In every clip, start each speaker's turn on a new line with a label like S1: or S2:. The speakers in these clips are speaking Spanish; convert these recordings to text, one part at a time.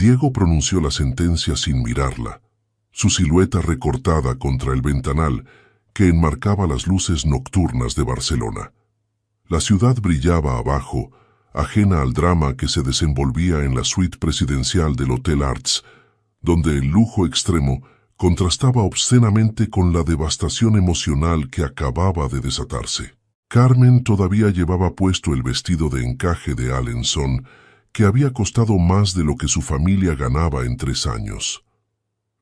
S1: Diego pronunció la sentencia sin mirarla, su silueta recortada contra el ventanal que enmarcaba las luces nocturnas de Barcelona. La ciudad brillaba abajo, ajena al drama que se desenvolvía en la suite presidencial del Hotel Arts, donde el lujo extremo contrastaba obscenamente con la devastación emocional que acababa de desatarse. Carmen todavía llevaba puesto el vestido de encaje de Alençon, que había costado más de lo que su familia ganaba en 3 años.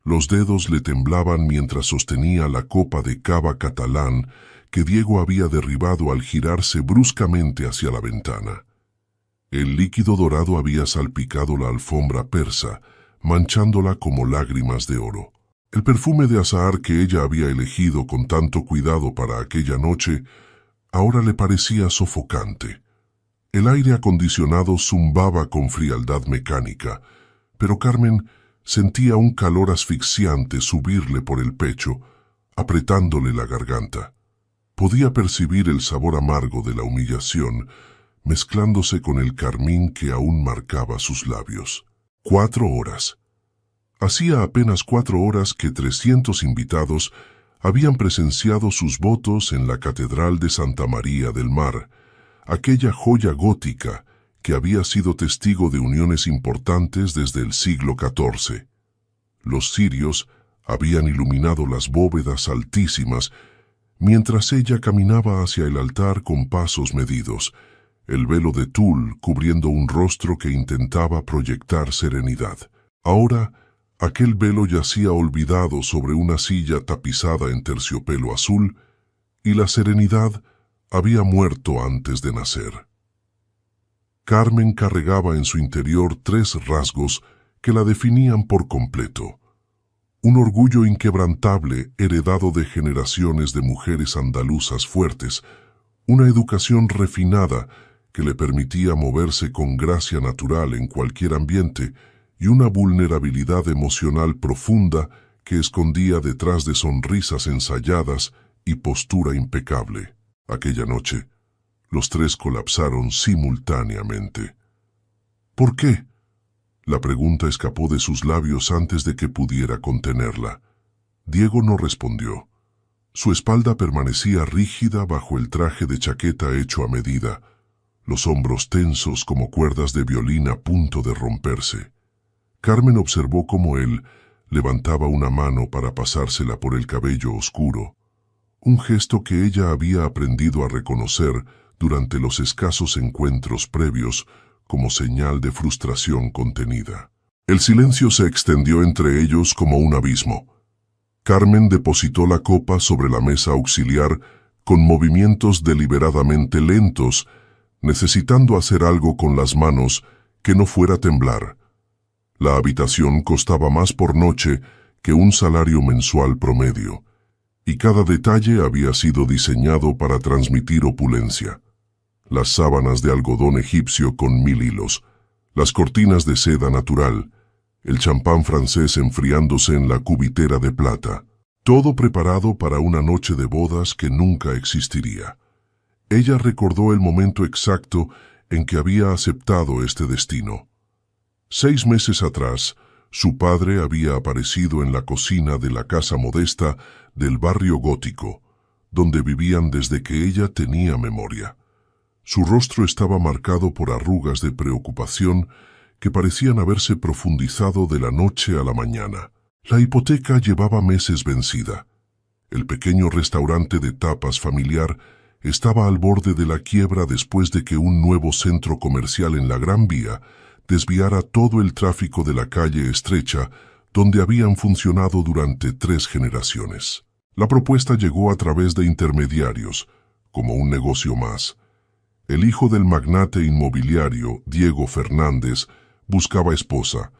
S1: Los dedos le temblaban mientras sostenía la copa de cava catalán que Diego había derribado al girarse bruscamente hacia la ventana. El líquido dorado había salpicado la alfombra persa, manchándola como lágrimas de oro. El perfume de azahar que ella había elegido con tanto cuidado para aquella noche ahora le parecía sofocante. El aire acondicionado zumbaba con frialdad mecánica, pero Carmen sentía un calor asfixiante subirle por el pecho, apretándole la garganta. Podía percibir el sabor amargo de la humillación, mezclándose con el carmín que aún marcaba sus labios. 4 horas. Hacía apenas 4 horas que 300 invitados habían presenciado sus votos en la Catedral de Santa María del Mar, aquella joya gótica que había sido testigo de uniones importantes desde el siglo XIV. Los cirios habían iluminado las bóvedas altísimas, mientras ella caminaba hacia el altar con pasos medidos, el velo de tul cubriendo un rostro que intentaba proyectar serenidad. Ahora, aquel velo yacía olvidado sobre una silla tapizada en terciopelo azul, y la serenidad había muerto antes de nacer. Carmen cargaba en su interior 3 rasgos que la definían por completo. Un orgullo inquebrantable heredado de generaciones de mujeres andaluzas fuertes, una educación refinada que le permitía moverse con gracia natural en cualquier ambiente y una vulnerabilidad emocional profunda que escondía detrás de sonrisas ensayadas y postura impecable. Aquella noche, los 3 colapsaron simultáneamente. ¿Por qué? La pregunta escapó de sus labios antes de que pudiera contenerla. Diego no respondió. Su espalda permanecía rígida bajo el traje de chaqueta hecho a medida, los hombros tensos como cuerdas de violín a punto de romperse. Carmen observó cómo él levantaba una mano para pasársela por el cabello oscuro, un gesto que ella había aprendido a reconocer durante los escasos encuentros previos como señal de frustración contenida. El silencio se extendió entre ellos como un abismo. Carmen depositó la copa sobre la mesa auxiliar con movimientos deliberadamente lentos, necesitando hacer algo con las manos que no fuera temblar. La habitación costaba más por noche que un salario mensual promedio, y cada detalle había sido diseñado para transmitir opulencia. Las sábanas de algodón egipcio con 1000 hilos, las cortinas de seda natural, el champán francés enfriándose en la cubitera de plata, todo preparado para una noche de bodas que nunca existiría. Ella recordó el momento exacto en que había aceptado este destino. 6 meses atrás, su padre había aparecido en la cocina de la casa modesta del barrio gótico, donde vivían desde que ella tenía memoria. Su rostro estaba marcado por arrugas de preocupación que parecían haberse profundizado de la noche a la mañana. La hipoteca llevaba meses vencida. El pequeño restaurante de tapas familiar estaba al borde de la quiebra después de que un nuevo centro comercial en la Gran Vía desviara todo el tráfico de la calle estrecha donde habían funcionado durante 3 generaciones. La propuesta llegó a través de intermediarios, como un negocio más. El hijo del magnate inmobiliario, Diego Fernández, buscaba esposa.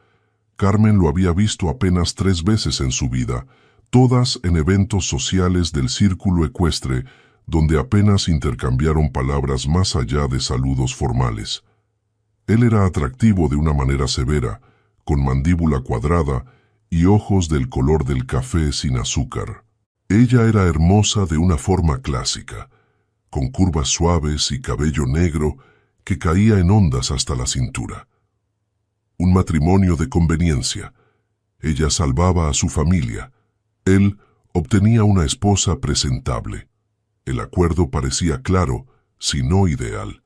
S1: Carmen lo había visto apenas 3 veces en su vida, todas en eventos sociales del círculo ecuestre, donde apenas intercambiaron palabras más allá de saludos formales. Él era atractivo de una manera severa, con mandíbula cuadrada y ojos del color del café sin azúcar. Ella era hermosa de una forma clásica, con curvas suaves y cabello negro que caía en ondas hasta la cintura. un matrimonio de conveniencia. Ella salvaba a su familia. Él obtenía una esposa presentable. El acuerdo parecía claro, si no ideal.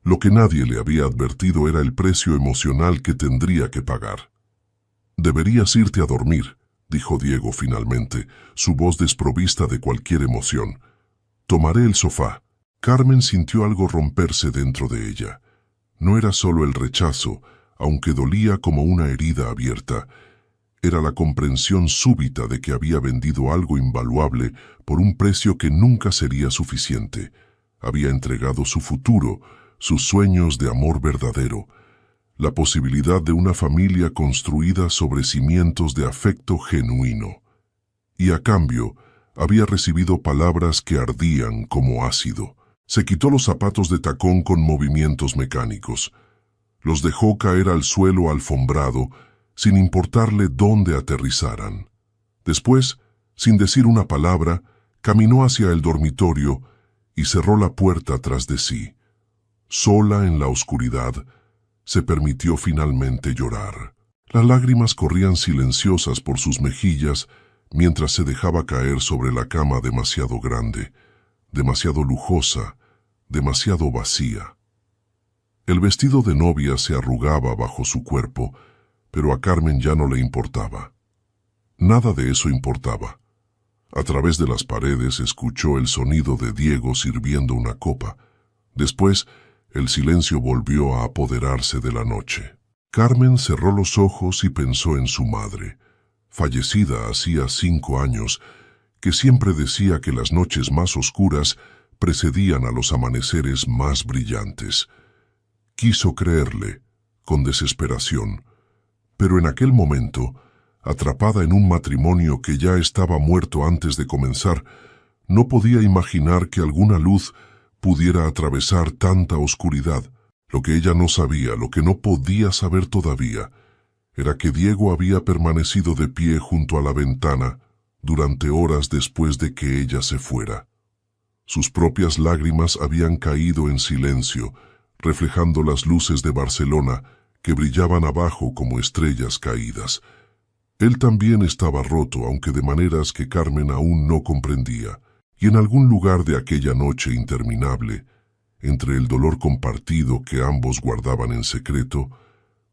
S1: Lo que nadie le había advertido era el precio emocional que tendría que pagar. «Deberías irte a dormir», dijo Diego finalmente, su voz desprovista de cualquier emoción. «Tomaré el sofá». Carmen sintió algo romperse dentro de ella. No era solo el rechazo, aunque dolía como una herida abierta. Era la comprensión súbita de que había vendido algo invaluable por un precio que nunca sería suficiente. Había entregado su futuro, sus sueños de amor verdadero, la posibilidad de una familia construida sobre cimientos de afecto genuino. Y a cambio, había recibido palabras que ardían como ácido. Se quitó los zapatos de tacón con movimientos mecánicos. Los dejó caer al suelo alfombrado, sin importarle dónde aterrizaran. Después, sin decir una palabra, caminó hacia el dormitorio y cerró la puerta tras de sí. Sola en la oscuridad, se permitió finalmente llorar. Las lágrimas corrían silenciosas por sus mejillas mientras se dejaba caer sobre la cama demasiado grande, demasiado lujosa, demasiado vacía. El vestido de novia se arrugaba bajo su cuerpo, pero a Carmen ya no le importaba. Nada de eso importaba. A través de las paredes escuchó el sonido de Diego sirviendo una copa. Después, el silencio volvió a apoderarse de la noche. Carmen cerró los ojos y pensó en su madre, fallecida hacía 5 años, que siempre decía que las noches más oscuras precedían a los amaneceres más brillantes. Quiso creerle, con desesperación, pero en aquel momento, atrapada en un matrimonio que ya estaba muerto antes de comenzar, no podía imaginar que alguna luz pudiera atravesar tanta oscuridad. Lo que ella no sabía, lo que no podía saber todavía, era que Diego había permanecido de pie junto a la ventana durante horas después de que ella se fuera. Sus propias lágrimas habían caído en silencio, reflejando las luces de Barcelona que brillaban abajo como estrellas caídas. Él también estaba roto, aunque de maneras que Carmen aún no comprendía, y en algún lugar de aquella noche interminable, entre el dolor compartido que ambos guardaban en secreto,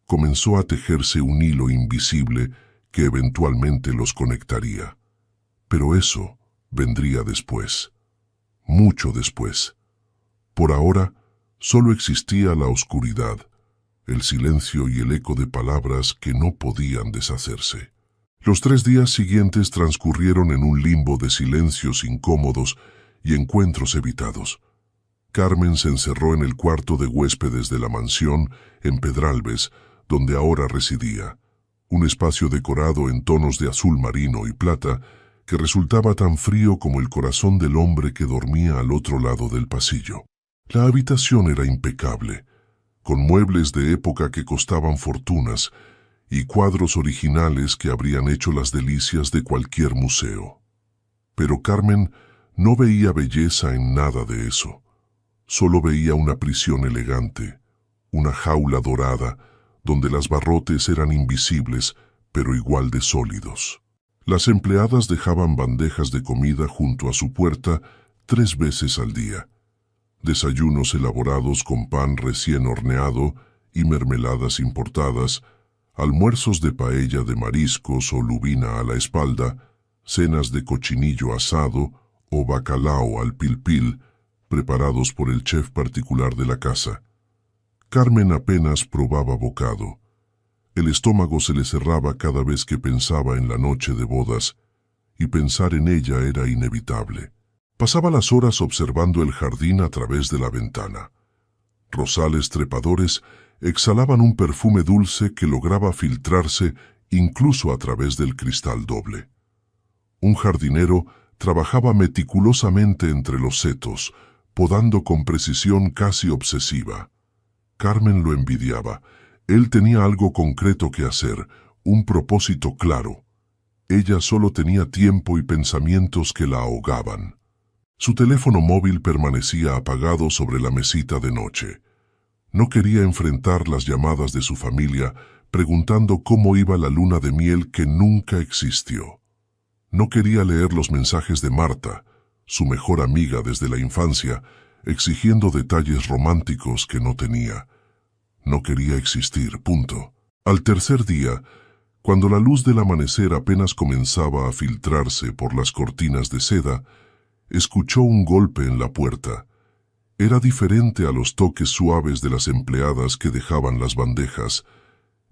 S1: comenzó a tejerse un hilo invisible que eventualmente los conectaría. Pero eso vendría después, mucho después. Por ahora, solo existía la oscuridad, el silencio y el eco de palabras que no podían deshacerse. Los 3 días siguientes transcurrieron en un limbo de silencios incómodos y encuentros evitados. Carmen se encerró en el cuarto de huéspedes de la mansión en Pedralbes, donde ahora residía, un espacio decorado en tonos de azul marino y plata que resultaba tan frío como el corazón del hombre que dormía al otro lado del pasillo. La habitación era impecable, con muebles de época que costaban fortunas y cuadros originales que habrían hecho las delicias de cualquier museo. Pero Carmen no veía belleza en nada de eso. Solo veía una prisión elegante, una jaula dorada, donde las barrotes eran invisibles, pero igual de sólidos. Las empleadas dejaban bandejas de comida junto a su puerta 3 veces al día. Desayunos elaborados con pan recién horneado y mermeladas importadas, almuerzos de paella de mariscos o lubina a la espalda, cenas de cochinillo asado o bacalao al pil-pil, preparados por el chef particular de la casa. Carmen apenas probaba bocado. El estómago se le cerraba cada vez que pensaba en la noche de bodas, y pensar en ella era inevitable. Pasaba las horas observando el jardín a través de la ventana. Rosales trepadores exhalaban un perfume dulce que lograba filtrarse incluso a través del cristal doble. Un jardinero trabajaba meticulosamente entre los setos, podando con precisión casi obsesiva. Carmen lo envidiaba. Él tenía algo concreto que hacer, un propósito claro. Ella solo tenía tiempo y pensamientos que la ahogaban. Su teléfono móvil permanecía apagado sobre la mesita de noche. No quería enfrentar las llamadas de su familia, preguntando cómo iba la luna de miel que nunca existió. No quería leer los mensajes de Marta, su mejor amiga desde la infancia, exigiendo detalles románticos que no tenía. No quería existir, punto. Al tercer día, cuando la luz del amanecer apenas comenzaba a filtrarse por las cortinas de seda, escuchó un golpe en la puerta. Era diferente a los toques suaves de las empleadas que dejaban las bandejas.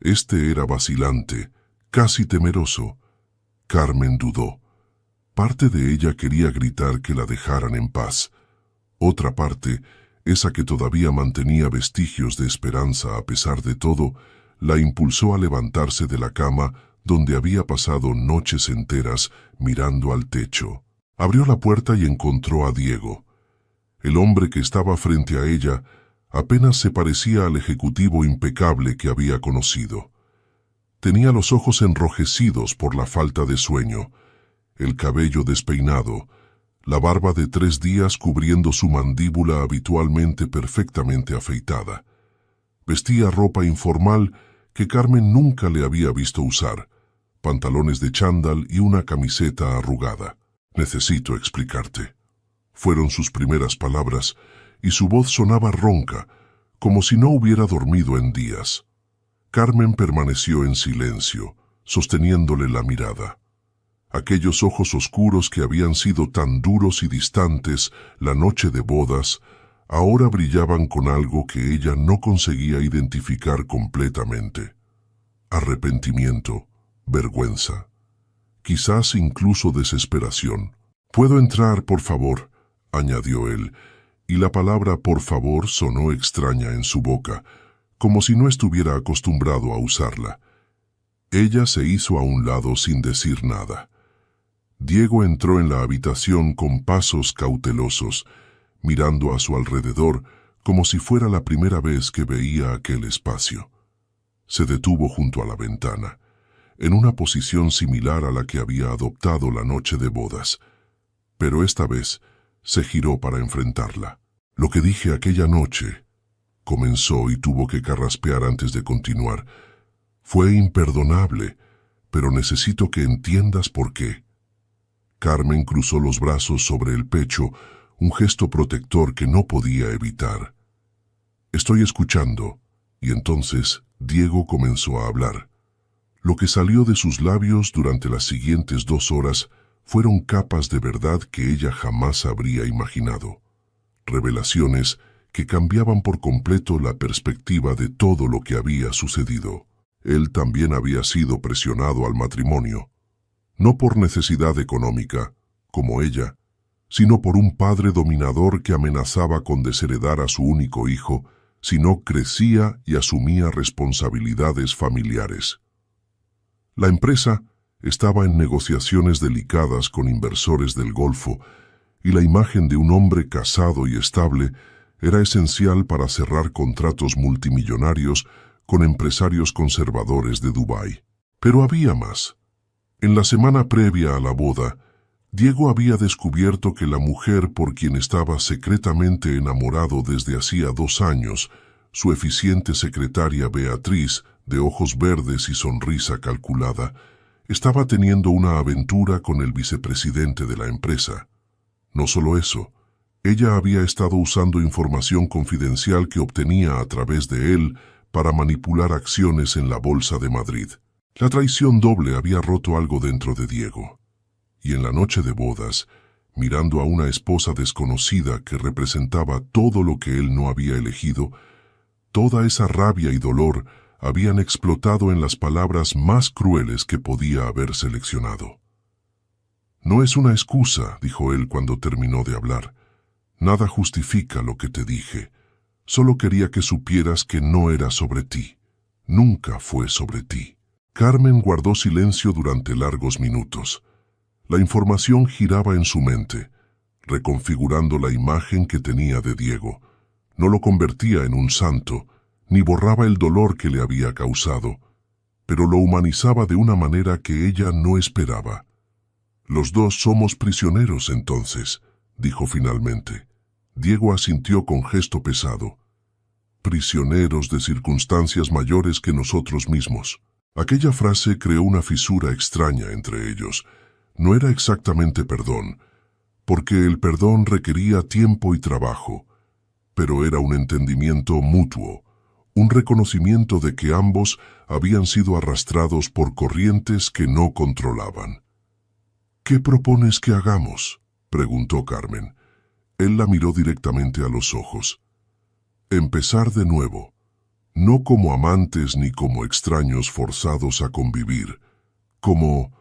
S1: Este era vacilante, casi temeroso. Carmen dudó. Parte de ella quería gritar que la dejaran en paz. Otra parte, esa que todavía mantenía vestigios de esperanza a pesar de todo, la impulsó a levantarse de la cama donde había pasado noches enteras mirando al techo. Abrió la puerta y encontró a Diego. El hombre que estaba frente a ella apenas se parecía al ejecutivo impecable que había conocido. Tenía los ojos enrojecidos por la falta de sueño, el cabello despeinado, la barba de 3 días cubriendo su mandíbula habitualmente perfectamente afeitada. Vestía ropa informal que Carmen nunca le había visto usar, pantalones de chándal y una camiseta arrugada. «Necesito explicarte», fueron sus primeras palabras, y su voz sonaba ronca, como si no hubiera dormido en días. Carmen permaneció en silencio, sosteniéndole la mirada. Aquellos ojos oscuros que habían sido tan duros y distantes la noche de bodas, ahora brillaban con algo que ella no conseguía identificar completamente. Arrepentimiento, vergüenza, quizás incluso desesperación. «¿Puedo entrar, por favor?», añadió él, y la palabra por favor sonó extraña en su boca, como si no estuviera acostumbrado a usarla. Ella se hizo a un lado sin decir nada. Diego entró en la habitación con pasos cautelosos, mirando a su alrededor como si fuera la primera vez que veía aquel espacio. Se detuvo junto a la ventana, en una posición similar a la que había adoptado la noche de bodas, pero esta vez se giró para enfrentarla. «Lo que dije aquella noche», comenzó y tuvo que carraspear antes de continuar, «fue imperdonable, pero necesito que entiendas por qué». Carmen cruzó los brazos sobre el pecho, un gesto protector que no podía evitar. «Estoy escuchando», y entonces Diego comenzó a hablar. Lo que salió de sus labios durante las siguientes 2 horas fueron capas de verdad que ella jamás habría imaginado. Revelaciones que cambiaban por completo la perspectiva de todo lo que había sucedido. Él también había sido presionado al matrimonio, no por necesidad económica, como ella, sino por un padre dominador que amenazaba con desheredar a su único hijo si no crecía y asumía responsabilidades familiares. La empresa estaba en negociaciones delicadas con inversores del Golfo, y la imagen de un hombre casado y estable era esencial para cerrar contratos multimillonarios con empresarios conservadores de Dubái. Pero había más. En la semana previa a la boda, Diego había descubierto que la mujer por quien estaba secretamente enamorado desde hacía 2 años, su eficiente secretaria Beatriz, de ojos verdes y sonrisa calculada, estaba teniendo una aventura con el vicepresidente de la empresa. No solo eso, ella había estado usando información confidencial que obtenía a través de él para manipular acciones en la Bolsa de Madrid. La traición doble había roto algo dentro de Diego. Y en la noche de bodas, mirando a una esposa desconocida que representaba todo lo que él no había elegido, toda esa rabia y dolor habían explotado en las palabras más crueles que podía haber seleccionado. «No es una excusa», dijo él cuando terminó de hablar. «Nada justifica lo que te dije. Solo quería que supieras que no era sobre ti. Nunca fue sobre ti». Carmen guardó silencio durante largos minutos. La información giraba en su mente, reconfigurando la imagen que tenía de Diego. No lo convertía en un santo, ni borraba el dolor que le había causado, pero lo humanizaba de una manera que ella no esperaba. «Los dos somos prisioneros entonces», dijo finalmente. Diego asintió con gesto pesado. prisioneros de circunstancias mayores que nosotros mismos. Aquella frase creó una fisura extraña entre ellos. No era exactamente perdón, porque el perdón requería tiempo y trabajo, pero era un entendimiento mutuo, un reconocimiento de que ambos habían sido arrastrados por corrientes que no controlaban. «¿Qué propones que hagamos?», preguntó Carmen. Él la miró directamente a los ojos. «Empezar de nuevo, no como amantes ni como extraños forzados a convivir, como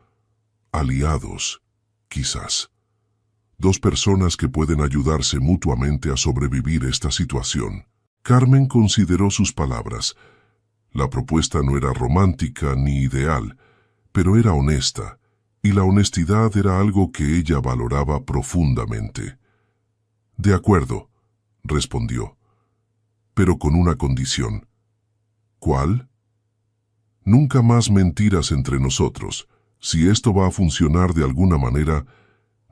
S1: aliados, quizás. Dos personas que pueden ayudarse mutuamente a sobrevivir esta situación». Carmen consideró sus palabras. La propuesta no era romántica ni ideal, pero era honesta, y la honestidad era algo que ella valoraba profundamente. «De acuerdo», respondió, «pero con una condición». «¿Cuál?». «Nunca más mentiras entre nosotros. Si esto va a funcionar de alguna manera,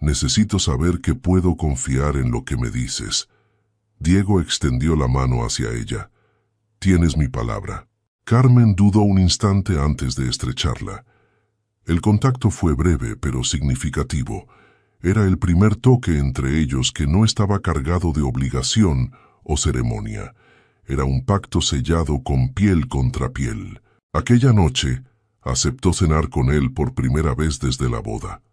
S1: necesito saber que puedo confiar en lo que me dices». Diego extendió la mano hacia ella. «Tienes mi palabra». Carmen dudó un instante antes de estrecharla. El contacto fue breve pero significativo. Era el primer toque entre ellos que no estaba cargado de obligación o ceremonia. Era un pacto sellado con piel contra piel. Aquella noche aceptó cenar con él por primera vez desde la boda.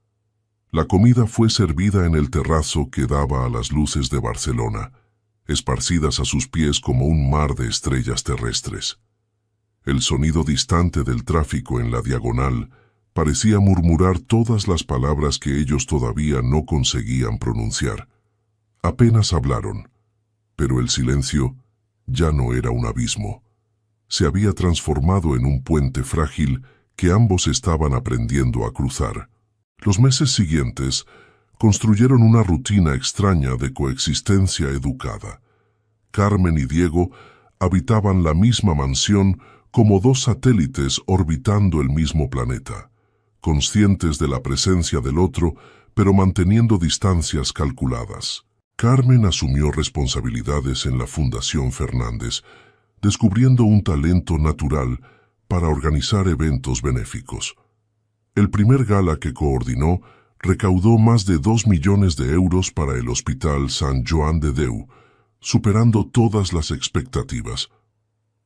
S1: La comida fue servida en el terrazo que daba a las luces de Barcelona, esparcidas a sus pies como un mar de estrellas terrestres. El sonido distante del tráfico en la diagonal parecía murmurar todas las palabras que ellos todavía no conseguían pronunciar. Apenas hablaron, pero el silencio ya no era un abismo. Se había transformado en un puente frágil que ambos estaban aprendiendo a cruzar. Los meses siguientes construyeron una rutina extraña de coexistencia educada. Carmen y Diego habitaban la misma mansión como dos satélites orbitando el mismo planeta, conscientes de la presencia del otro, pero manteniendo distancias calculadas. Carmen asumió responsabilidades en la Fundación Fernández, descubriendo un talento natural para organizar eventos benéficos. El primer gala que coordinó recaudó más de 2 millones de euros para el Hospital Sant Joan de Déu, superando todas las expectativas.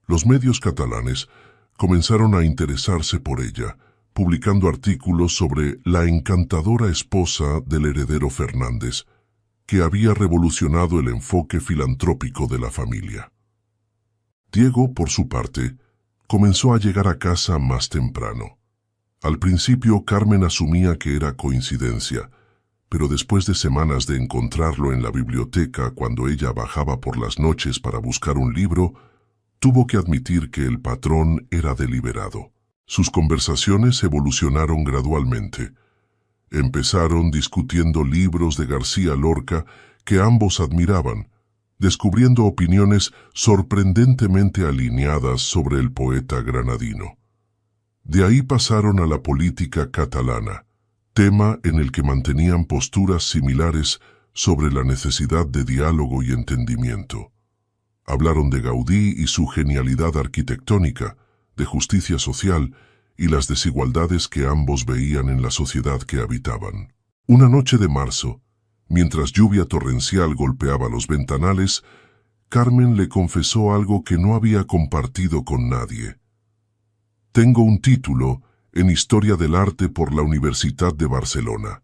S1: Los medios catalanes comenzaron a interesarse por ella, publicando artículos sobre la encantadora esposa del heredero Fernández, que había revolucionado el enfoque filantrópico de la familia. Diego, por su parte, comenzó a llegar a casa más temprano. Al principio, Carmen asumía que era coincidencia, pero después de semanas de encontrarlo en la biblioteca cuando ella bajaba por las noches para buscar un libro, tuvo que admitir que el patrón era deliberado. Sus conversaciones evolucionaron gradualmente. Empezaron discutiendo libros de García Lorca que ambos admiraban, descubriendo opiniones sorprendentemente alineadas sobre el poeta granadino. De ahí pasaron a la política catalana, tema en el que mantenían posturas similares sobre la necesidad de diálogo y entendimiento. Hablaron de Gaudí y su genialidad arquitectónica, de justicia social y las desigualdades que ambos veían en la sociedad que habitaban. Una noche de marzo, mientras lluvia torrencial golpeaba los ventanales, Carmen le confesó algo que no había compartido con nadie. «Tengo un título en Historia del Arte por la Universidad de Barcelona».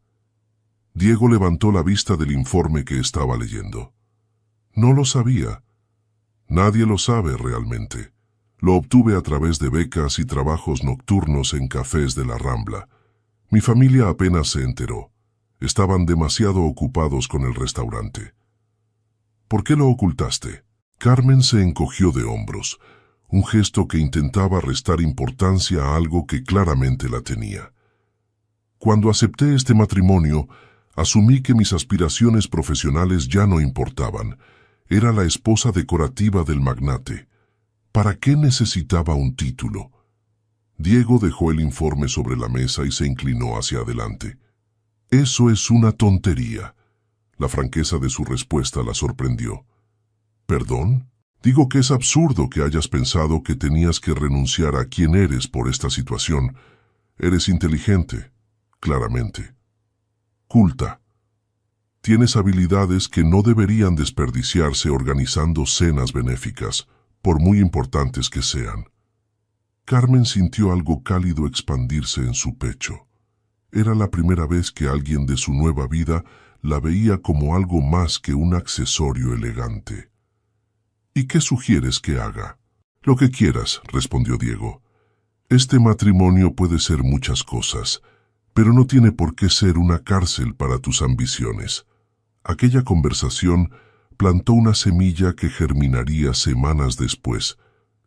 S1: Diego levantó la vista del informe que estaba leyendo. «No lo sabía». «Nadie lo sabe realmente. Lo obtuve a través de becas y trabajos nocturnos en cafés de la Rambla. Mi familia apenas se enteró. Estaban demasiado ocupados con el restaurante». «¿Por qué lo ocultaste?». Carmen se encogió de hombros, un gesto que intentaba restar importancia a algo que claramente la tenía. «Cuando acepté este matrimonio, asumí que mis aspiraciones profesionales ya no importaban. Era la esposa decorativa del magnate. ¿Para qué necesitaba un título?». Diego dejó el informe sobre la mesa y se inclinó hacia adelante. «Eso es una tontería». La franqueza de su respuesta la sorprendió. «¿Perdón?». Digo que es absurdo que hayas pensado que tenías que renunciar a quien eres por esta situación. Eres inteligente, claramente. Culta. Tienes habilidades que no deberían desperdiciarse organizando cenas benéficas, por muy importantes que sean. Carmen sintió algo cálido expandirse en su pecho. Era la primera vez que alguien de su nueva vida la veía como algo más que un accesorio elegante. ¿Y qué sugieres que haga? Lo que quieras, respondió Diego. Este matrimonio puede ser muchas cosas, pero no tiene por qué ser una cárcel para tus ambiciones. Aquella conversación plantó una semilla que germinaría semanas después,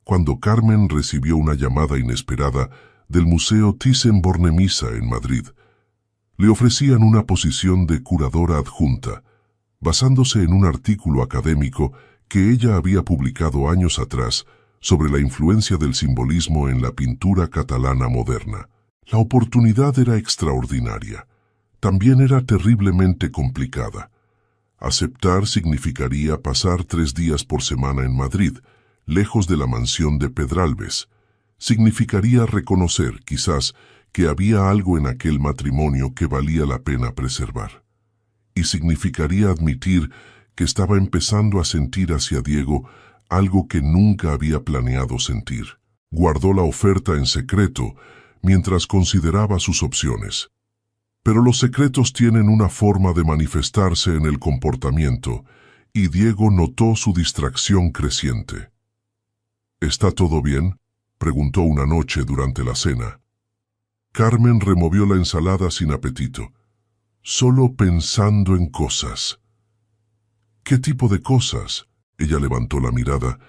S1: cuando Carmen recibió una llamada inesperada del Museo Thyssen-Bornemisza en Madrid. Le ofrecían una posición de curadora adjunta, basándose en un artículo académico que ella había publicado años atrás sobre la influencia del simbolismo en la pintura catalana moderna. La oportunidad era extraordinaria. También era terriblemente complicada. Aceptar significaría pasar 3 días por semana en Madrid, lejos de la mansión de Pedralbes. Significaría reconocer, quizás, que había algo en aquel matrimonio que valía la pena preservar. Y significaría admitir que estaba empezando a sentir hacia Diego algo que nunca había planeado sentir. Guardó la oferta en secreto mientras consideraba sus opciones. Pero los secretos tienen una forma de manifestarse en el comportamiento, y Diego notó su distracción creciente. ¿Está todo bien?, preguntó una noche durante la cena. Carmen removió la ensalada sin apetito. Solo pensando en cosas. ¿Qué tipo de cosas? Ella levantó la mirada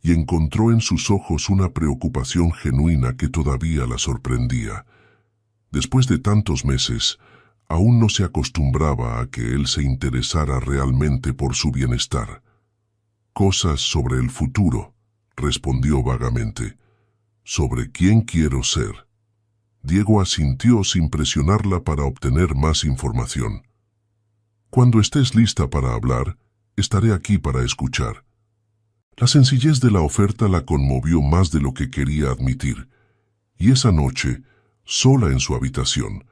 S1: y encontró en sus ojos una preocupación genuina que todavía la sorprendía. Después de tantos meses, aún no se acostumbraba a que él se interesara realmente por su bienestar. Cosas sobre el futuro, respondió vagamente. ¿Sobre quién quiero ser? Diego asintió sin presionarla para obtener más información. Cuando estés lista para hablar, estaré aquí para escuchar. La sencillez de la oferta la conmovió más de lo que quería admitir, y esa noche, sola en su habitación,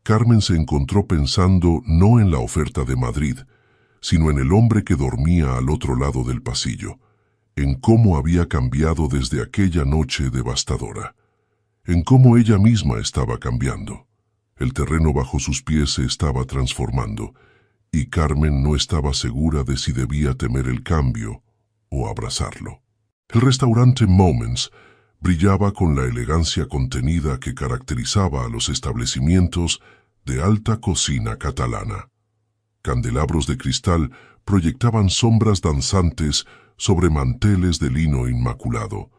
S1: Carmen se encontró pensando no en la oferta de Madrid, sino en el hombre que dormía al otro lado del pasillo, en cómo había cambiado desde aquella noche devastadora, en cómo ella misma estaba cambiando. El terreno bajo sus pies se estaba transformando, y Carmen no estaba segura de si debía temer el cambio o abrazarlo. El restaurante Moments brillaba con la elegancia contenida que caracterizaba a los establecimientos de alta cocina catalana. Candelabros de cristal proyectaban sombras danzantes sobre manteles de lino inmaculado,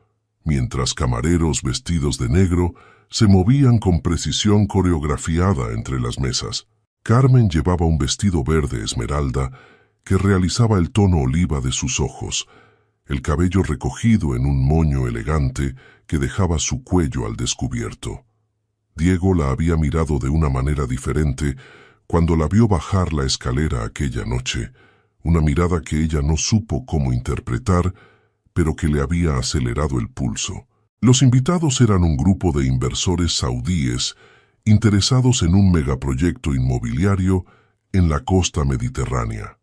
S1: mientras camareros vestidos de negro se movían con precisión coreografiada entre las mesas. Carmen llevaba un vestido verde esmeralda que realizaba el tono oliva de sus ojos, el cabello recogido en un moño elegante que dejaba su cuello al descubierto. Diego la había mirado de una manera diferente cuando la vio bajar la escalera aquella noche, una mirada que ella no supo cómo interpretar, pero que le había acelerado el pulso. Los invitados eran un grupo de inversores saudíes interesados en un megaproyecto inmobiliario en la costa mediterránea.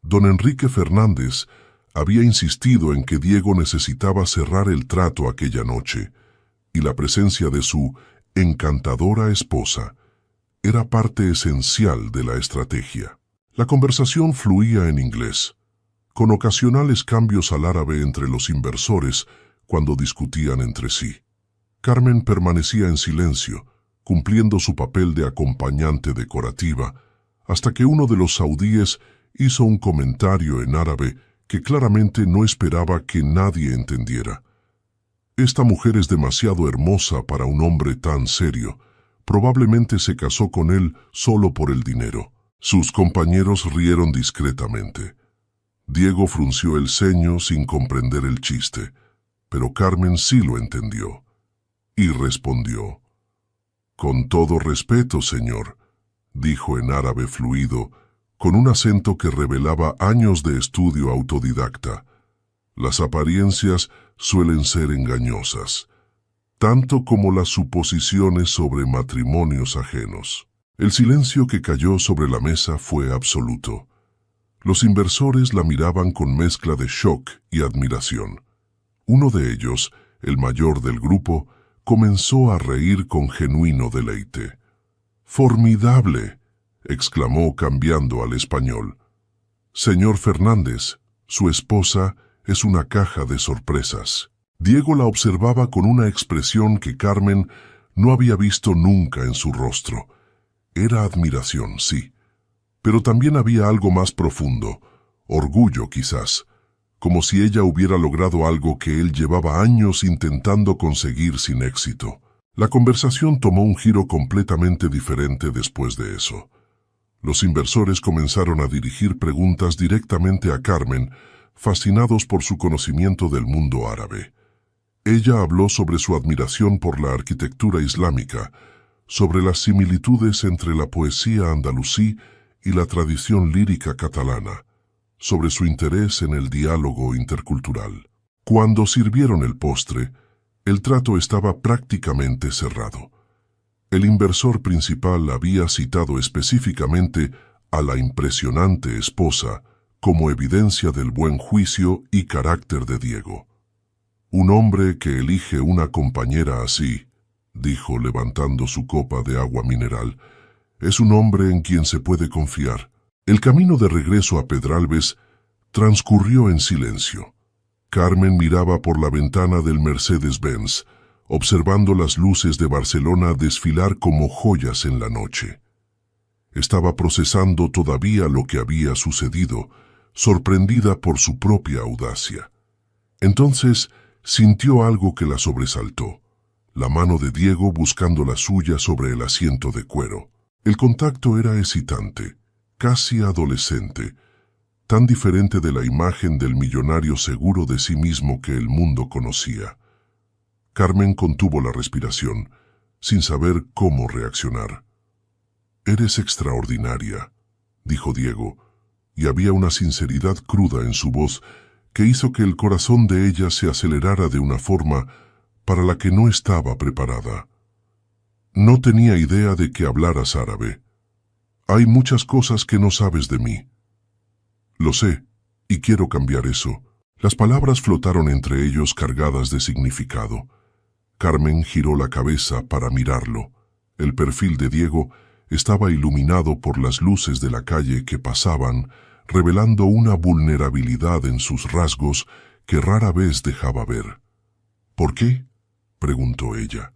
S1: Don Enrique Fernández había insistido en que Diego necesitaba cerrar el trato aquella noche, y la presencia de su encantadora esposa era parte esencial de la estrategia. La conversación fluía en inglés, con ocasionales cambios al árabe entre los inversores cuando discutían entre sí. Carmen permanecía en silencio, cumpliendo su papel de acompañante decorativa, hasta que uno de los saudíes hizo un comentario en árabe que claramente no esperaba que nadie entendiera. Esta mujer es demasiado hermosa para un hombre tan serio. Probablemente se casó con él solo por el dinero. Sus compañeros rieron discretamente. Diego frunció el ceño sin comprender el chiste, pero Carmen sí lo entendió, y respondió. «Con todo respeto, señor», dijo en árabe fluido, con un acento que revelaba años de estudio autodidacta. Las apariencias suelen ser engañosas, tanto como las suposiciones sobre matrimonios ajenos. El silencio que cayó sobre la mesa fue absoluto. Los inversores la miraban con mezcla de shock y admiración. Uno de ellos, el mayor del grupo, comenzó a reír con genuino deleite. «¡Formidable!», exclamó cambiando al español. «Señor Fernández, su esposa es una caja de sorpresas». Diego la observaba con una expresión que Carmen no había visto nunca en su rostro. Era admiración, sí, pero también había algo más profundo, orgullo quizás, como si ella hubiera logrado algo que él llevaba años intentando conseguir sin éxito. La conversación tomó un giro completamente diferente después de eso. Los inversores comenzaron a dirigir preguntas directamente a Carmen, fascinados por su conocimiento del mundo árabe. Ella habló sobre su admiración por la arquitectura islámica, sobre las similitudes entre la poesía andalusí y la tradición lírica catalana, sobre su interés en el diálogo intercultural. Cuando sirvieron el postre, el trato estaba prácticamente cerrado. El inversor principal había citado específicamente a la impresionante esposa como evidencia del buen juicio y carácter de Diego. «Un hombre que elige una compañera así», dijo levantando su copa de agua mineral, «es un hombre en quien se puede confiar». El camino de regreso a Pedralbes transcurrió en silencio. Carmen miraba por la ventana del Mercedes-Benz, observando las luces de Barcelona desfilar como joyas en la noche. Estaba procesando todavía lo que había sucedido, sorprendida por su propia audacia. Entonces sintió algo que la sobresaltó, la mano de Diego buscando la suya sobre el asiento de cuero. El contacto era excitante, casi adolescente, tan diferente de la imagen del millonario seguro de sí mismo que el mundo conocía. Carmen contuvo la respiración, sin saber cómo reaccionar. «Eres extraordinaria», dijo Diego, y había una sinceridad cruda en su voz que hizo que el corazón de ella se acelerara de una forma para la que no estaba preparada. «No tenía idea de que hablaras árabe. Hay muchas cosas que no sabes de mí». «Lo sé, y quiero cambiar eso». Las palabras flotaron entre ellos cargadas de significado. Carmen giró la cabeza para mirarlo. El perfil de Diego estaba iluminado por las luces de la calle que pasaban, revelando una vulnerabilidad en sus rasgos que rara vez dejaba ver. «¿Por qué?», preguntó ella.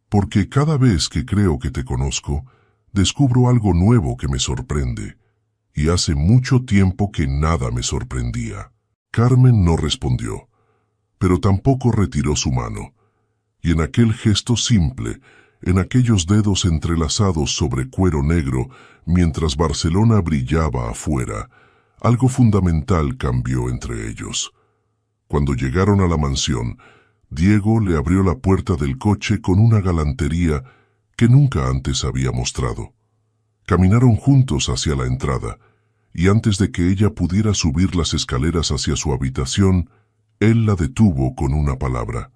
S1: «Porque cada vez que creo que te conozco, descubro algo nuevo que me sorprende, y hace mucho tiempo que nada me sorprendía». Carmen no respondió, pero tampoco retiró su mano, y en aquel gesto simple, en aquellos dedos entrelazados sobre cuero negro, mientras Barcelona brillaba afuera, algo fundamental cambió entre ellos. Cuando llegaron a la mansión, Diego le abrió la puerta del coche con una galantería que nunca antes había mostrado. Caminaron juntos hacia la entrada, y antes de que ella pudiera subir las escaleras hacia su habitación, él la detuvo con una palabra.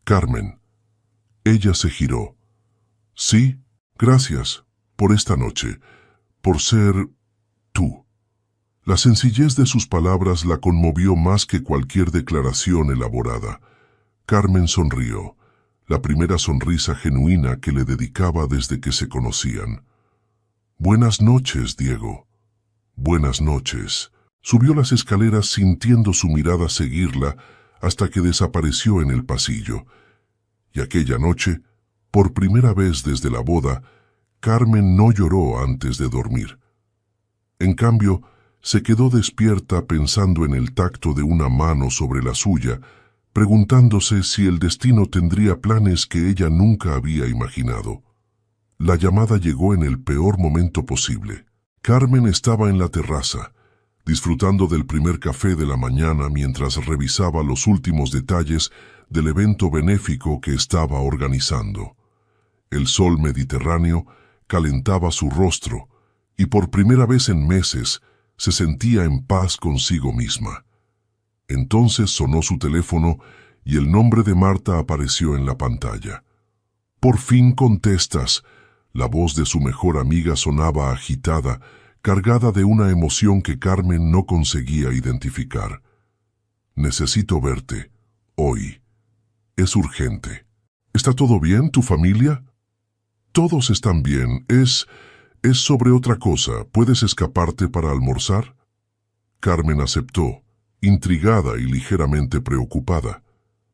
S1: «Carmen». Ella se giró. «Sí, gracias, por esta noche, por ser tú». La sencillez de sus palabras la conmovió más que cualquier declaración elaborada. Carmen sonrió, la primera sonrisa genuina que le dedicaba desde que se conocían. «Buenas noches, Diego». «Buenas noches». Subió las escaleras sintiendo su mirada seguirla hasta que desapareció en el pasillo. Y aquella noche, por primera vez desde la boda, Carmen no lloró antes de dormir. En cambio, se quedó despierta pensando en el tacto de una mano sobre la suya, preguntándose si el destino tendría planes que ella nunca había imaginado. La llamada llegó en el peor momento posible. Carmen estaba en la terraza, disfrutando del primer café de la mañana mientras revisaba los últimos detalles del evento benéfico que estaba organizando. El sol mediterráneo calentaba su rostro y por primera vez en meses se sentía en paz consigo misma. Entonces sonó su teléfono y el nombre de Marta apareció en la pantalla. «Por fin contestas». La voz de su mejor amiga sonaba agitada, cargada de una emoción que Carmen no conseguía identificar. «Necesito verte. Hoy. Es urgente». «¿Está todo bien, tu familia?» «Todos están bien. Es sobre otra cosa. ¿Puedes escaparte para almorzar?» Carmen aceptó, intrigada y ligeramente preocupada.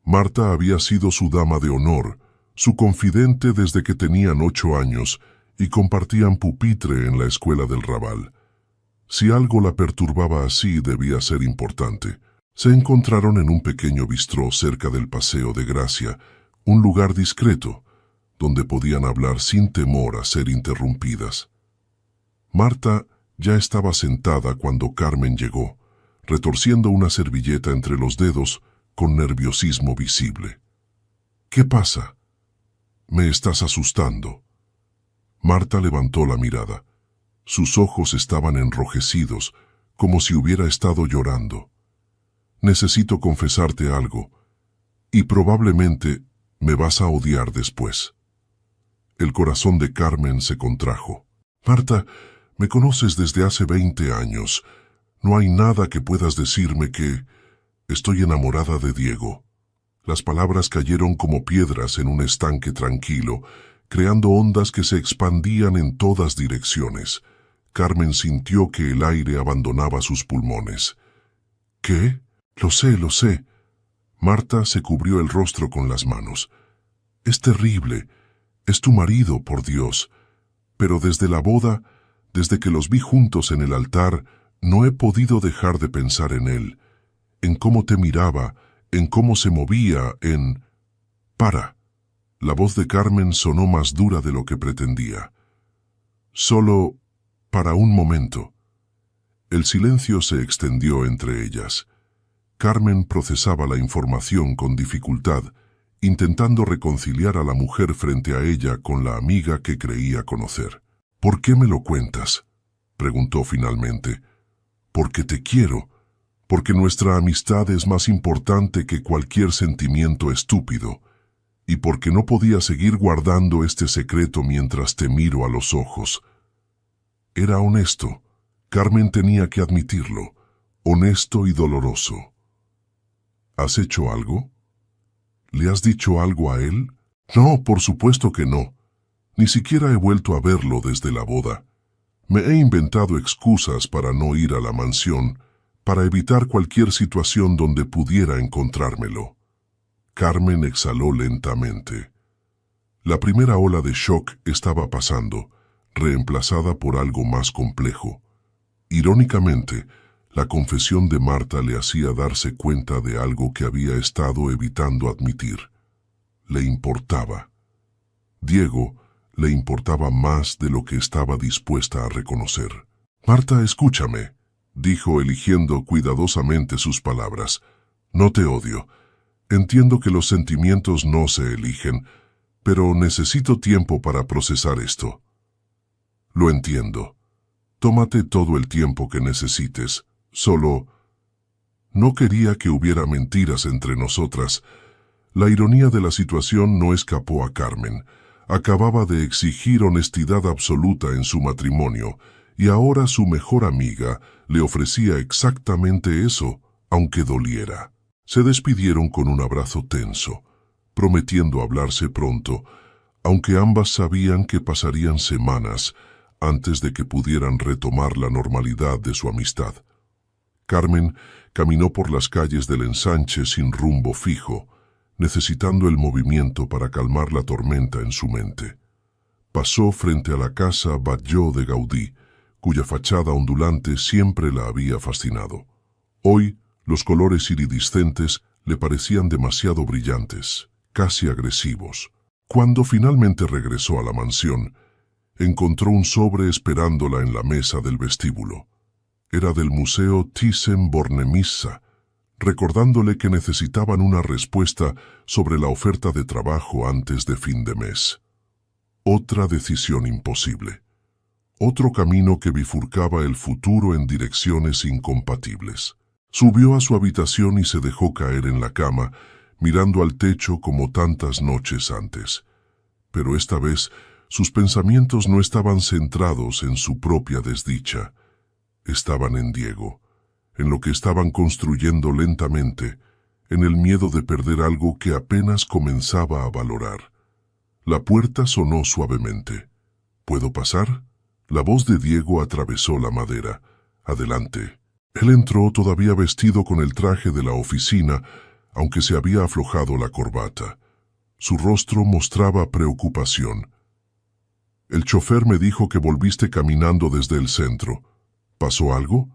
S1: Marta había sido su dama de honor, su confidente desde que tenían 8 años y compartían pupitre en la escuela del Raval. Si algo la perturbaba así, debía ser importante. Se encontraron en un pequeño bistró cerca del Paseo de Gracia, un lugar discreto, donde podían hablar sin temor a ser interrumpidas. Marta ya estaba sentada cuando Carmen llegó, retorciendo una servilleta entre los dedos con nerviosismo visible. «¿Qué pasa? Me estás asustando». Marta levantó la mirada. Sus ojos estaban enrojecidos, como si hubiera estado llorando. «Necesito confesarte algo, y probablemente me vas a odiar después». El corazón de Carmen se contrajo. «Marta, me conoces desde hace 20 años. No hay nada que puedas decirme que... Estoy enamorada de Diego». Las palabras cayeron como piedras en un estanque tranquilo, creando ondas que se expandían en todas direcciones. Carmen sintió que el aire abandonaba sus pulmones. «¿Qué? Lo sé». Marta se cubrió el rostro con las manos. «Es terrible. Es tu marido, por Dios. Pero desde la boda, desde que los vi juntos en el altar, no he podido dejar de pensar en él, en cómo te miraba, en cómo se movía, en... Para». La voz de Carmen sonó más dura de lo que pretendía. «Solo para un momento». El silencio se extendió entre ellas. Carmen procesaba la información con dificultad, intentando reconciliar a la mujer frente a ella con la amiga que creía conocer. «¿Por qué me lo cuentas?», preguntó finalmente. «Porque te quiero, porque nuestra amistad es más importante que cualquier sentimiento estúpido, y porque no podía seguir guardando este secreto mientras te miro a los ojos». Era honesto. Carmen tenía que admitirlo. Honesto y doloroso. «¿Has hecho algo? ¿Le has dicho algo a él?» «No, por supuesto que no. Ni siquiera he vuelto a verlo desde la boda. Me he inventado excusas para no ir a la mansión, para evitar cualquier situación donde pudiera encontrármelo». Carmen exhaló lentamente. La primera ola de shock estaba pasando, reemplazada por algo más complejo. Irónicamente, la confesión de Marta le hacía darse cuenta de algo que había estado evitando admitir. Le importaba. Diego le importaba más de lo que estaba dispuesta a reconocer. «Marta, escúchame», dijo eligiendo cuidadosamente sus palabras. «No te odio. Entiendo que los sentimientos no se eligen, pero necesito tiempo para procesar esto». «Lo entiendo. Tómate todo el tiempo que necesites. Solo... no quería que hubiera mentiras entre nosotras». La ironía de la situación no escapó a Carmen. Acababa de exigir honestidad absoluta en su matrimonio, y ahora su mejor amiga le ofrecía exactamente eso, aunque doliera. Se despidieron con un abrazo tenso, prometiendo hablarse pronto, aunque ambas sabían que pasarían semanas antes de que pudieran retomar la normalidad de su amistad. Carmen caminó por las calles del ensanche sin rumbo fijo, necesitando el movimiento para calmar la tormenta en su mente. Pasó frente a la casa Batlló de Gaudí, cuya fachada ondulante siempre la había fascinado. Hoy, los colores iridiscentes le parecían demasiado brillantes, casi agresivos. Cuando finalmente regresó a la mansión, encontró un sobre esperándola en la mesa del vestíbulo. Era del Museo Thyssen-Bornemisza, recordándole que necesitaban una respuesta sobre la oferta de trabajo antes de fin de mes. Otra decisión imposible. Otro camino que bifurcaba el futuro en direcciones incompatibles. Subió a su habitación y se dejó caer en la cama, mirando al techo como tantas noches antes. Pero esta vez sus pensamientos no estaban centrados en su propia desdicha. Estaban en Diego, en lo que estaban construyendo lentamente, en el miedo de perder algo que apenas comenzaba a valorar. La puerta sonó suavemente. ¿Puedo pasar? La voz de Diego atravesó la madera. Adelante. Él entró todavía vestido con el traje de la oficina, aunque se había aflojado la corbata. Su rostro mostraba preocupación. El chofer me dijo que volviste caminando desde el centro. ¿Pasó algo?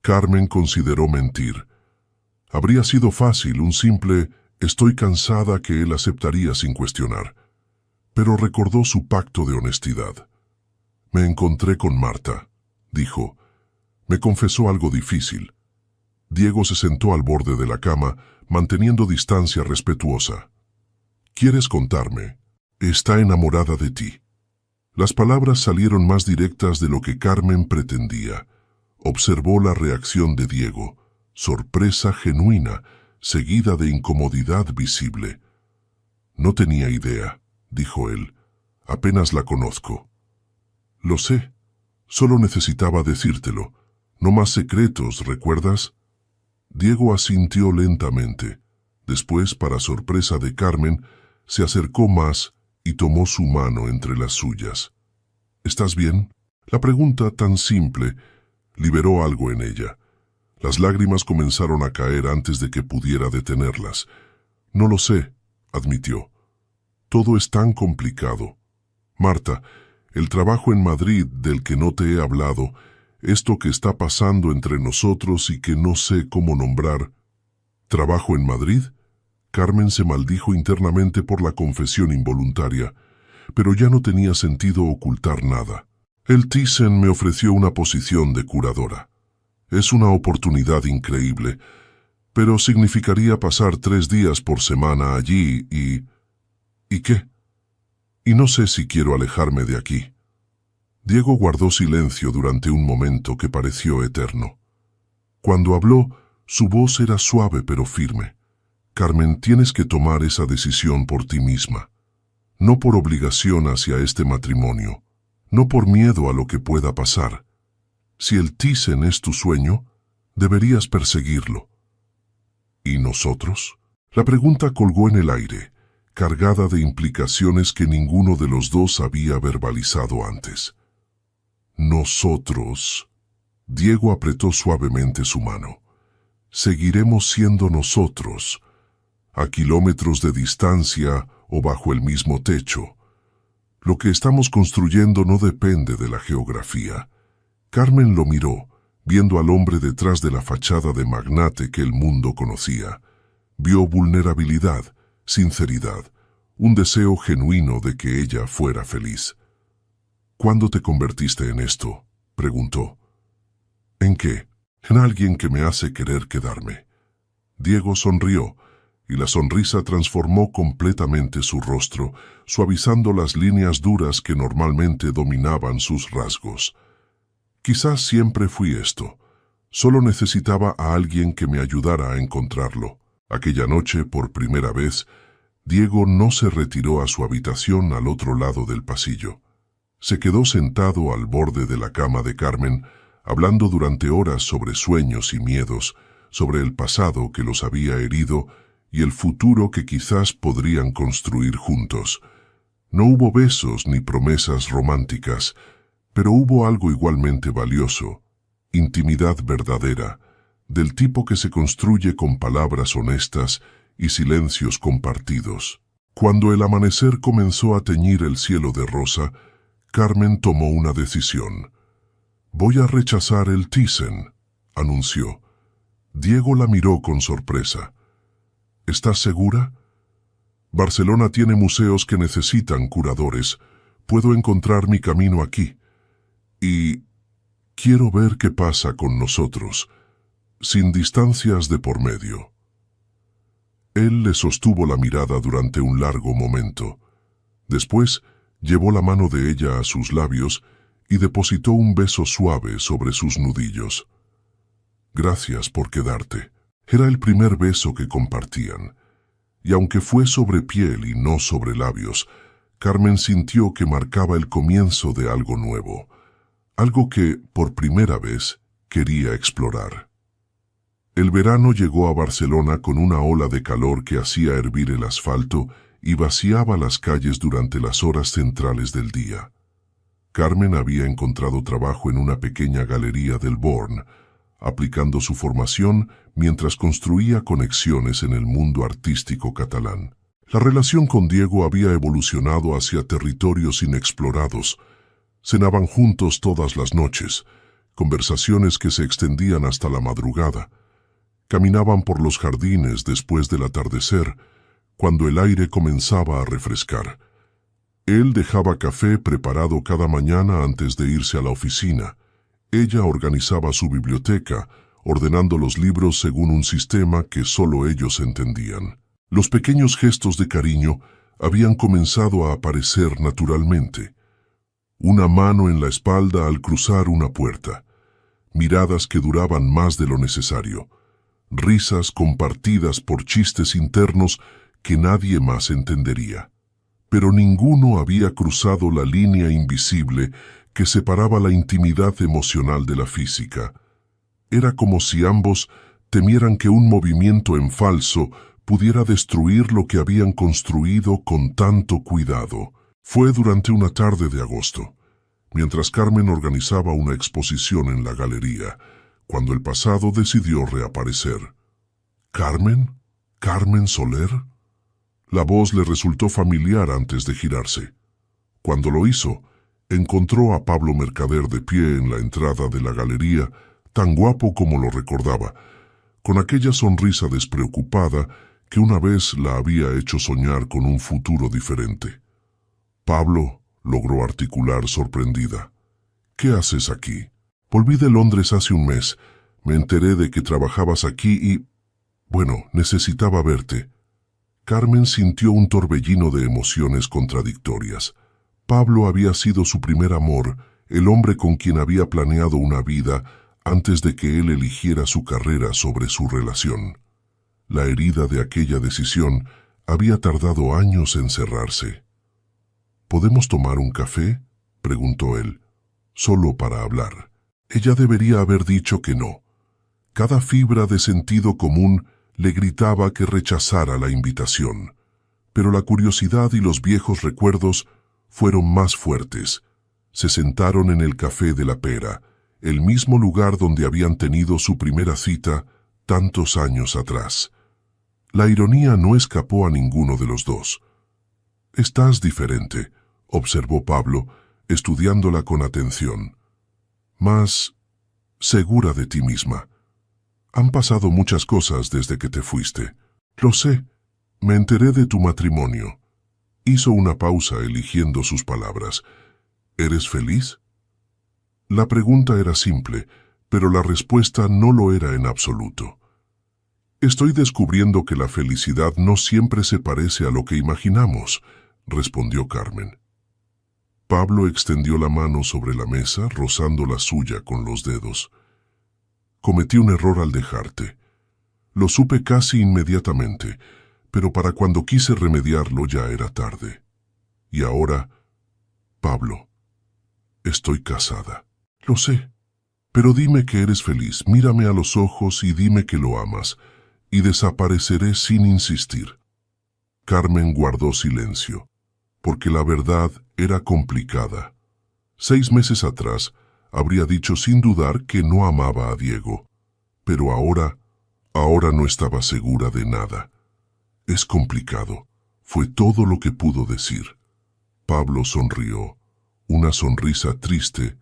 S1: Carmen consideró mentir. Habría sido fácil, un simple «estoy cansada» que él aceptaría sin cuestionar. Pero recordó su pacto de honestidad. «Me encontré con Marta», dijo. «Me confesó algo difícil». Diego se sentó al borde de la cama, manteniendo distancia respetuosa. «¿Quieres contarme? Está enamorada de ti». Las palabras salieron más directas de lo que Carmen pretendía. Observó la reacción de Diego, sorpresa genuina, seguida de incomodidad visible. «No tenía idea», dijo él. «Apenas la conozco». «Lo sé. Solo necesitaba decírtelo. No más secretos, ¿recuerdas?» Diego asintió lentamente. Después, para sorpresa de Carmen, se acercó más y tomó su mano entre las suyas. «¿Estás bien?» La pregunta tan simple liberó algo en ella. Las lágrimas comenzaron a caer antes de que pudiera detenerlas. «No lo sé», admitió. «Todo es tan complicado. Marta, el trabajo en Madrid del que no te he hablado, esto que está pasando entre nosotros y que no sé cómo nombrar». «¿Trabajo en Madrid?» Carmen se maldijo internamente por la confesión involuntaria, pero ya no tenía sentido ocultar nada. «El Thyssen me ofreció una posición de curadora. Es una oportunidad increíble, pero significaría pasar 3 días por semana allí y... ¿Y qué? Y no sé si quiero alejarme de aquí». Diego guardó silencio durante un momento que pareció eterno. Cuando habló, su voz era suave pero firme. «Carmen, tienes que tomar esa decisión por ti misma. No por obligación hacia este matrimonio, no por miedo a lo que pueda pasar. Si el Thyssen es tu sueño, deberías perseguirlo». «¿Y nosotros?» La pregunta colgó en el aire, cargada de implicaciones que ninguno de los dos había verbalizado antes. «Nosotros». Diego apretó suavemente su mano. «Seguiremos siendo nosotros, a kilómetros de distancia o bajo el mismo techo. Lo que estamos construyendo no depende de la geografía». Carmen lo miró, viendo al hombre detrás de la fachada de magnate que el mundo conocía. Vio vulnerabilidad, sinceridad, un deseo genuino de que ella fuera feliz. «¿Cuándo te convertiste en esto?», preguntó. «¿En qué?». «En alguien que me hace querer quedarme». Diego sonrió, y la sonrisa transformó completamente su rostro, suavizando las líneas duras que normalmente dominaban sus rasgos. «Quizás siempre fui esto. Solo necesitaba a alguien que me ayudara a encontrarlo». Aquella noche, por primera vez, Diego no se retiró a su habitación al otro lado del pasillo. Se quedó sentado al borde de la cama de Carmen, hablando durante horas sobre sueños y miedos, sobre el pasado que los había herido y el futuro que quizás podrían construir juntos. No hubo besos ni promesas románticas, pero hubo algo igualmente valioso: intimidad verdadera, del tipo que se construye con palabras honestas y silencios compartidos. Cuando el amanecer comenzó a teñir el cielo de rosa, Carmen tomó una decisión. «Voy a rechazar el Thyssen», anunció. Diego la miró con sorpresa. «¿Estás segura? Barcelona tiene museos que necesitan curadores. Puedo encontrar mi camino aquí. Y quiero ver qué pasa con nosotros, sin distancias de por medio». Él le sostuvo la mirada durante un largo momento. Después, llevó la mano de ella a sus labios y depositó un beso suave sobre sus nudillos. Gracias por quedarte. Era el primer beso que compartían. Y aunque fue sobre piel y no sobre labios, Carmen sintió que marcaba el comienzo de algo nuevo, algo que, por primera vez, quería explorar. El verano llegó a Barcelona con una ola de calor que hacía hervir el asfalto y vaciaba las calles durante las horas centrales del día. Carmen había encontrado trabajo en una pequeña galería del Born, aplicando su formación mientras construía conexiones en el mundo artístico catalán. La relación con Diego había evolucionado hacia territorios inexplorados. Cenaban juntos todas las noches, conversaciones que se extendían hasta la madrugada. Caminaban por los jardines después del atardecer, cuando el aire comenzaba a refrescar. Él dejaba café preparado cada mañana antes de irse a la oficina. Ella organizaba su biblioteca, ordenando los libros según un sistema que solo ellos entendían. Los pequeños gestos de cariño habían comenzado a aparecer naturalmente. Una mano en la espalda al cruzar una puerta, miradas que duraban más de lo necesario, risas compartidas por chistes internos que nadie más entendería. Pero ninguno había cruzado la línea invisible que separaba la intimidad emocional de la física. Era como si ambos temieran que un movimiento en falso pudiera destruir lo que habían construido con tanto cuidado. Fue durante una tarde de agosto, mientras Carmen organizaba una exposición en la galería, cuando el pasado decidió reaparecer. ¿Carmen? ¿Carmen Soler? La voz le resultó familiar antes de girarse. Cuando lo hizo, encontró a Pablo Mercader de pie en la entrada de la galería, tan guapo como lo recordaba, con aquella sonrisa despreocupada que una vez la había hecho soñar con un futuro diferente. Pablo, logró articular sorprendida. ¿Qué haces aquí? Volví de Londres hace un mes. Me enteré de que trabajabas aquí y... Bueno, necesitaba verte. Carmen sintió un torbellino de emociones contradictorias. Pablo había sido su primer amor, el hombre con quien había planeado una vida antes de que él eligiera su carrera sobre su relación. La herida de aquella decisión había tardado años en cerrarse. ¿Podemos tomar un café?, preguntó él, solo para hablar. Ella debería haber dicho que no. Cada fibra de sentido común le gritaba que rechazara la invitación, pero la curiosidad y los viejos recuerdos fueron más fuertes. Se sentaron en el Café de la Pera, el mismo lugar donde habían tenido su primera cita tantos años atrás. La ironía no escapó a ninguno de los dos. «Estás diferente», observó Pablo, estudiándola con atención. «Más segura de ti misma. Han pasado muchas cosas desde que te fuiste. Lo sé. Me enteré de tu matrimonio». Hizo una pausa eligiendo sus palabras. «¿Eres feliz?». La pregunta era simple, pero la respuesta no lo era en absoluto. «Estoy descubriendo que la felicidad no siempre se parece a lo que imaginamos», respondió Carmen. Pablo extendió la mano sobre la mesa, rozando la suya con los dedos. «Cometí un error al dejarte. Lo supe casi inmediatamente, pero para cuando quise remediarlo ya era tarde. Y ahora, Pablo, estoy casada». «Lo sé, pero dime que eres feliz, mírame a los ojos y dime que lo amas, y desapareceré sin insistir». Carmen guardó silencio, porque la verdad era complicada. 6 meses atrás habría dicho sin dudar que no amaba a Diego, pero ahora no estaba segura de nada. «Es complicado», fue todo lo que pudo decir. Pablo sonrió, una sonrisa triste,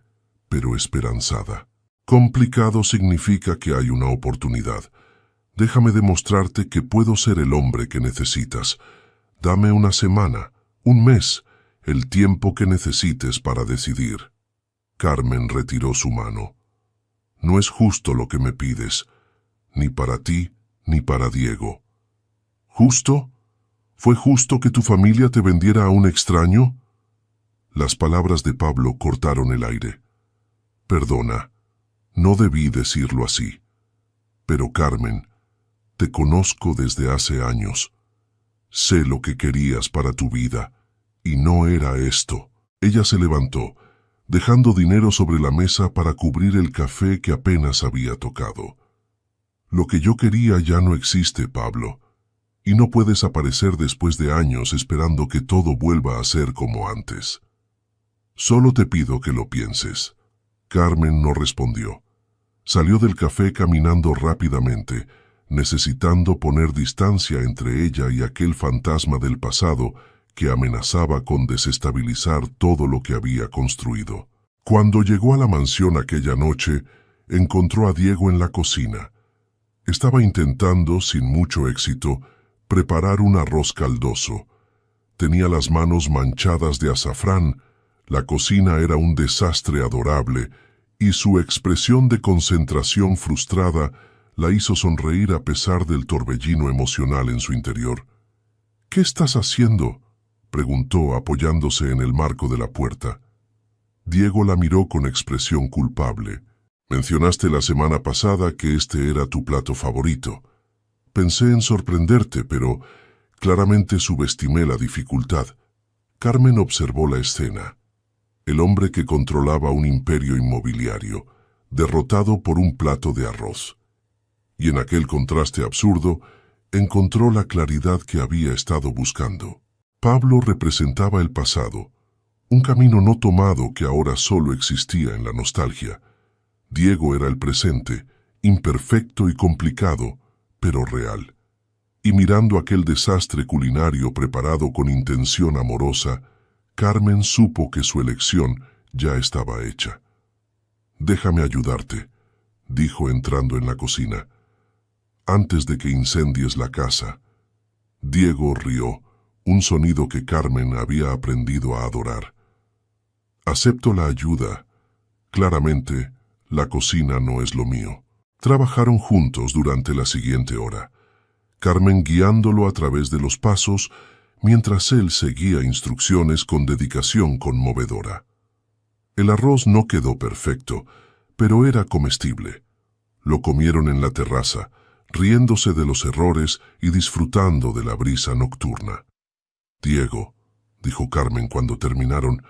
S1: pero esperanzada. «Complicado significa que hay una oportunidad. Déjame demostrarte que puedo ser el hombre que necesitas. Dame una semana, un mes, el tiempo que necesites para decidir». Carmen retiró su mano. «No es justo lo que me pides, ni para ti ni para Diego». «¿Justo? ¿Fue justo que tu familia te vendiera a un extraño?». Las palabras de Pablo cortaron el aire. «Perdona, no debí decirlo así. Pero Carmen, te conozco desde hace años. Sé lo que querías para tu vida, y no era esto. Ella se levantó, dejando dinero sobre la mesa para cubrir el café que apenas había tocado. Lo que yo quería ya no existe, Pablo, y no puedes aparecer después de años esperando que todo vuelva a ser como antes. Solo te pido que lo pienses. Carmen no respondió. Salió del café caminando rápidamente, necesitando poner distancia entre ella y aquel fantasma del pasado que amenazaba con desestabilizar todo lo que había construido. Cuando llegó a la mansión aquella noche, encontró a Diego en la cocina. Estaba intentando, sin mucho éxito, preparar un arroz caldoso. Tenía las manos manchadas de azafrán, la cocina era un desastre adorable, y su expresión de concentración frustrada la hizo sonreír a pesar del torbellino emocional en su interior. «¿Qué estás haciendo?», preguntó apoyándose en el marco de la puerta. Diego la miró con expresión culpable. «Mencionaste la semana pasada que este era tu plato favorito. Pensé en sorprenderte, pero claramente subestimé la dificultad». Carmen observó la escena. El hombre que controlaba un imperio inmobiliario, derrotado por un plato de arroz. Y en aquel contraste absurdo, encontró la claridad que había estado buscando. Pablo representaba el pasado, un camino no tomado que ahora solo existía en la nostalgia. Diego era el presente, imperfecto y complicado, pero real. Y mirando aquel desastre culinario preparado con intención amorosa, Carmen supo que su elección ya estaba hecha. «Déjame ayudarte», dijo entrando en la cocina, «antes de que incendies la casa». Diego rió, un sonido que Carmen había aprendido a adorar. «Acepto la ayuda. Claramente, la cocina no es lo mío». Trabajaron juntos durante la siguiente hora, Carmen guiándolo a través de los pasos, mientras él seguía instrucciones con dedicación conmovedora. El arroz no quedó perfecto, pero era comestible. Lo comieron en la terraza, riéndose de los errores y disfrutando de la brisa nocturna. «Diego», dijo Carmen cuando terminaron,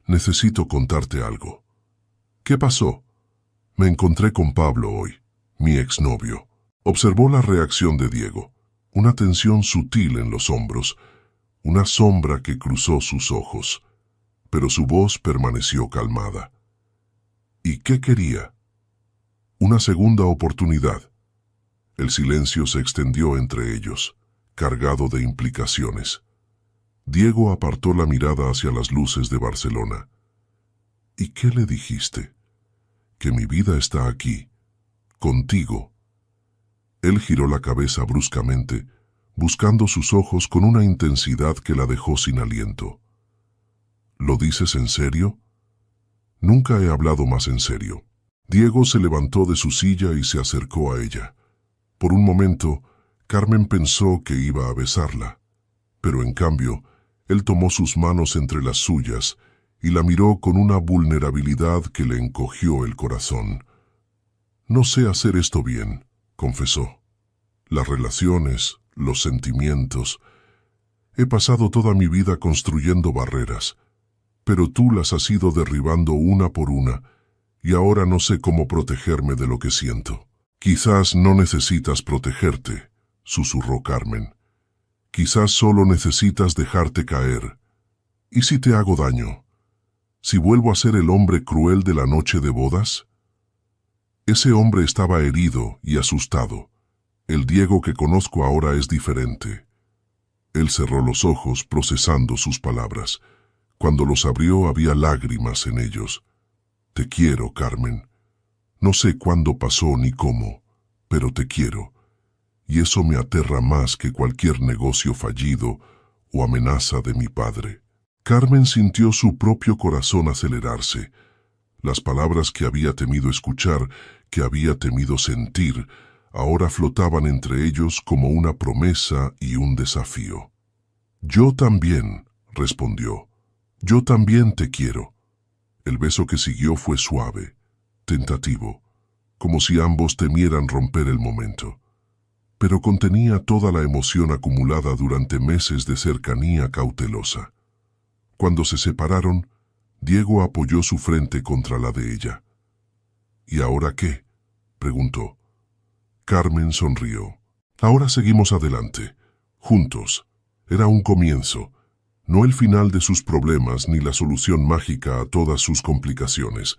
S1: «necesito contarte algo». «¿Qué pasó?» «Me encontré con Pablo hoy, mi exnovio». Observó la reacción de Diego, una tensión sutil en los hombros, una sombra que cruzó sus ojos, pero su voz permaneció calmada. ¿Y qué quería? Una segunda oportunidad. El silencio se extendió entre ellos, cargado de implicaciones. Diego apartó la mirada hacia las luces de Barcelona. «¿Y qué le dijiste?» «Que mi vida está aquí, contigo». Él giró la cabeza bruscamente, buscando sus ojos con una intensidad que la dejó sin aliento. «¿Lo dices en serio?» «Nunca he hablado más en serio». Diego se levantó de su silla y se acercó a ella. Por un momento, Carmen pensó que iba a besarla, pero en cambio, él tomó sus manos entre las suyas y la miró con una vulnerabilidad que le encogió el corazón. «No sé hacer esto bien», confesó. «Las relaciones, los sentimientos. He pasado toda mi vida construyendo barreras, pero tú las has ido derribando una por una, y ahora no sé cómo protegerme de lo que siento». «Quizás no necesitas protegerte», susurró Carmen. «Quizás solo necesitas dejarte caer. ¿Y si te hago daño? ¿Si vuelvo a ser el hombre cruel de la noche de bodas?» Ese hombre estaba herido y asustado. El Diego que conozco ahora es diferente. Él cerró los ojos procesando sus palabras. Cuando los abrió había lágrimas en ellos. «Te quiero, Carmen. No sé cuándo pasó ni cómo, pero te quiero. Y eso me aterra más que cualquier negocio fallido o amenaza de mi padre». Carmen sintió su propio corazón acelerarse. Las palabras que había temido escuchar, que había temido sentir, ahora flotaban entre ellos como una promesa y un desafío. «Yo también», respondió. «Yo también te quiero». El beso que siguió fue suave, tentativo. como si ambos temieran romper el momento. Pero contenía toda la emoción acumulada durante meses de cercanía cautelosa. Cuando se separaron, Diego apoyó su frente contra la de ella. ¿Y ahora qué?, preguntó. Carmen sonrió. Ahora seguimos adelante, juntos. Era un comienzo, no el final de sus problemas ni la solución mágica a todas sus complicaciones,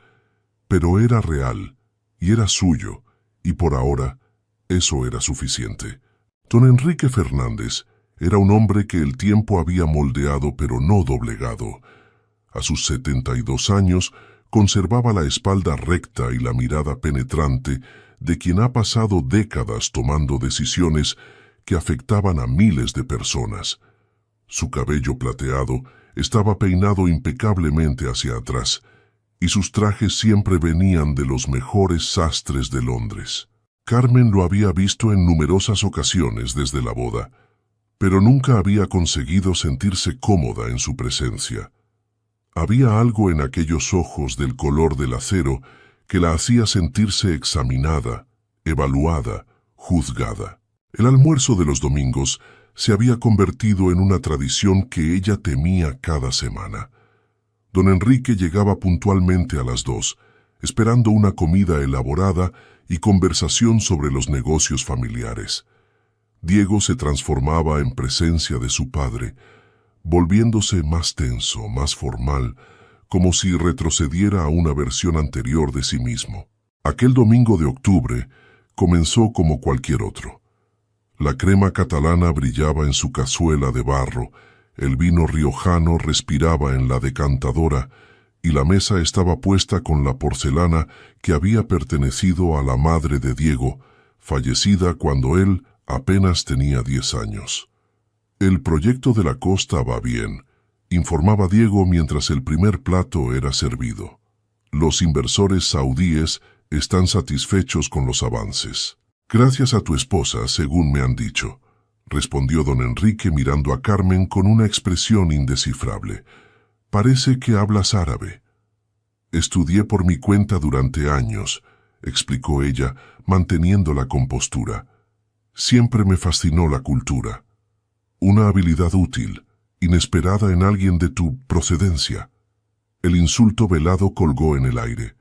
S1: pero era real, y era suyo, y por ahora, eso era suficiente. Don Enrique Fernández era un hombre que el tiempo había moldeado pero no doblegado. A sus 72 años, conservaba la espalda recta y la mirada penetrante de quien ha pasado décadas tomando decisiones que afectaban a miles de personas. Su cabello plateado estaba peinado impecablemente hacia atrás, y sus trajes siempre venían de los mejores sastres de Londres. Carmen lo había visto en numerosas ocasiones desde la boda, pero nunca había conseguido sentirse cómoda en su presencia. Había algo en aquellos ojos del color del acero que la hacía sentirse examinada, evaluada, juzgada. El almuerzo de los domingos se había convertido en una tradición que ella temía cada semana. Don Enrique llegaba puntualmente a las 2, esperando una comida elaborada y conversación sobre los negocios familiares. Diego se transformaba en presencia de su padre, volviéndose más tenso, más formal, como si retrocediera a una versión anterior de sí mismo. Aquel domingo de octubre comenzó como cualquier otro. La crema catalana brillaba en su cazuela de barro, el vino riojano respiraba en la decantadora y la mesa estaba puesta con la porcelana que había pertenecido a la madre de Diego, fallecida cuando él apenas tenía 10 años. El proyecto de la costa va bien, informaba Diego mientras el primer plato era servido. Los inversores saudíes están satisfechos con los avances. Gracias a tu esposa, según me han dicho, respondió don Enrique mirando a Carmen con una expresión indescifrable. Parece que hablas árabe. Estudié por mi cuenta durante años, explicó ella, manteniendo la compostura. Siempre me fascinó la cultura. Una habilidad útil, inesperada en alguien de tu procedencia. El insulto velado colgó en el aire.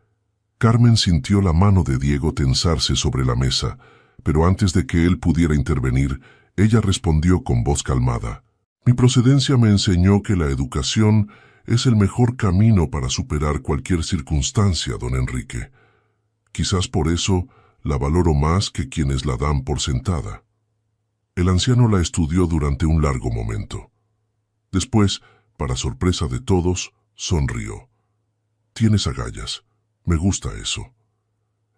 S1: Carmen sintió la mano de Diego tensarse sobre la mesa, pero antes de que él pudiera intervenir, ella respondió con voz calmada. Mi procedencia me enseñó que la educación es el mejor camino para superar cualquier circunstancia, don Enrique. Quizás por eso la valoro más que quienes la dan por sentada. El anciano la estudió durante un largo momento. Después, para sorpresa de todos, sonrió. Tienes agallas. Me gusta eso.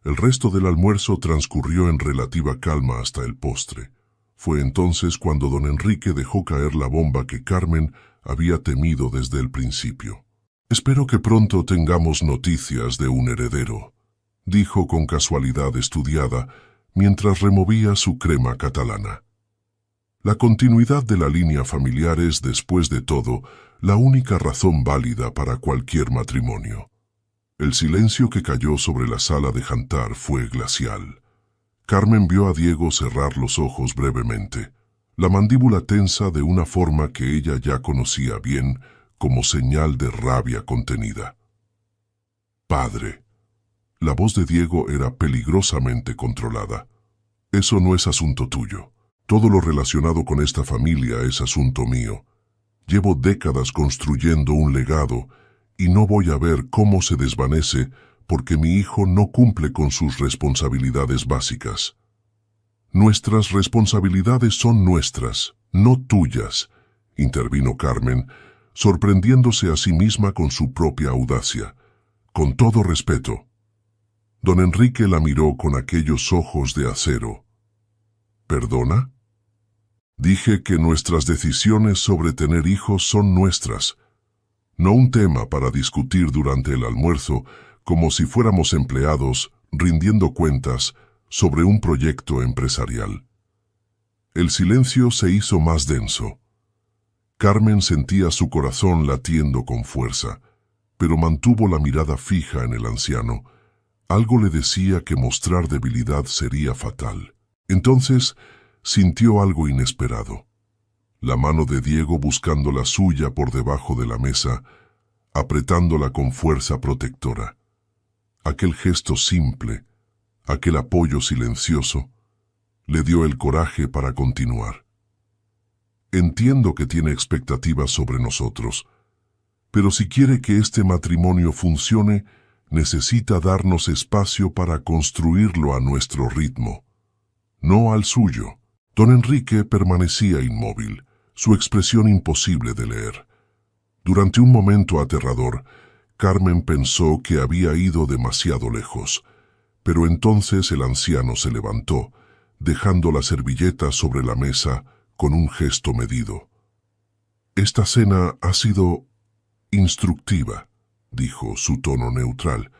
S1: El resto del almuerzo transcurrió en relativa calma hasta el postre. Fue entonces cuando don Enrique dejó caer la bomba que Carmen había temido desde el principio. Espero que pronto tengamos noticias de un heredero, dijo con casualidad estudiada, mientras removía su crema catalana. La continuidad de la línea familiar es, después de todo, la única razón válida para cualquier matrimonio. El silencio que cayó sobre la sala de jantar fue glacial. Carmen vio a Diego cerrar los ojos brevemente, la mandíbula tensa de una forma que ella ya conocía bien como señal de rabia contenida. Padre. La voz de Diego era peligrosamente controlada. Eso no es asunto tuyo. Todo lo relacionado con esta familia es asunto mío. Llevo décadas construyendo un legado y no voy a ver cómo se desvanece porque mi hijo no cumple con sus responsabilidades básicas. Nuestras responsabilidades son nuestras, no tuyas, intervino Carmen, sorprendiéndose a sí misma con su propia audacia. Con todo respeto. Don Enrique la miró con aquellos ojos de acero. ¿Perdona? Dije que nuestras decisiones sobre tener hijos son nuestras, no un tema para discutir durante el almuerzo como si fuéramos empleados rindiendo cuentas sobre un proyecto empresarial. El silencio se hizo más denso. Carmen sentía su corazón latiendo con fuerza, pero mantuvo la mirada fija en el anciano, Algo le decía que mostrar debilidad sería fatal. Entonces sintió algo inesperado. La mano de Diego buscando la suya por debajo de la mesa, apretándola con fuerza protectora. Aquel gesto simple, aquel apoyo silencioso, le dio el coraje para continuar. Entiendo que tiene expectativas sobre nosotros, pero si quiere que este matrimonio funcione, necesita darnos espacio para construirlo a nuestro ritmo, no al suyo. Don Enrique permanecía inmóvil, su expresión imposible de leer. Durante un momento aterrador, Carmen pensó que había ido demasiado lejos, pero entonces el anciano se levantó, dejando la servilleta sobre la mesa con un gesto medido. «Esta cena ha sido instructiva», dijo, su tono neutral.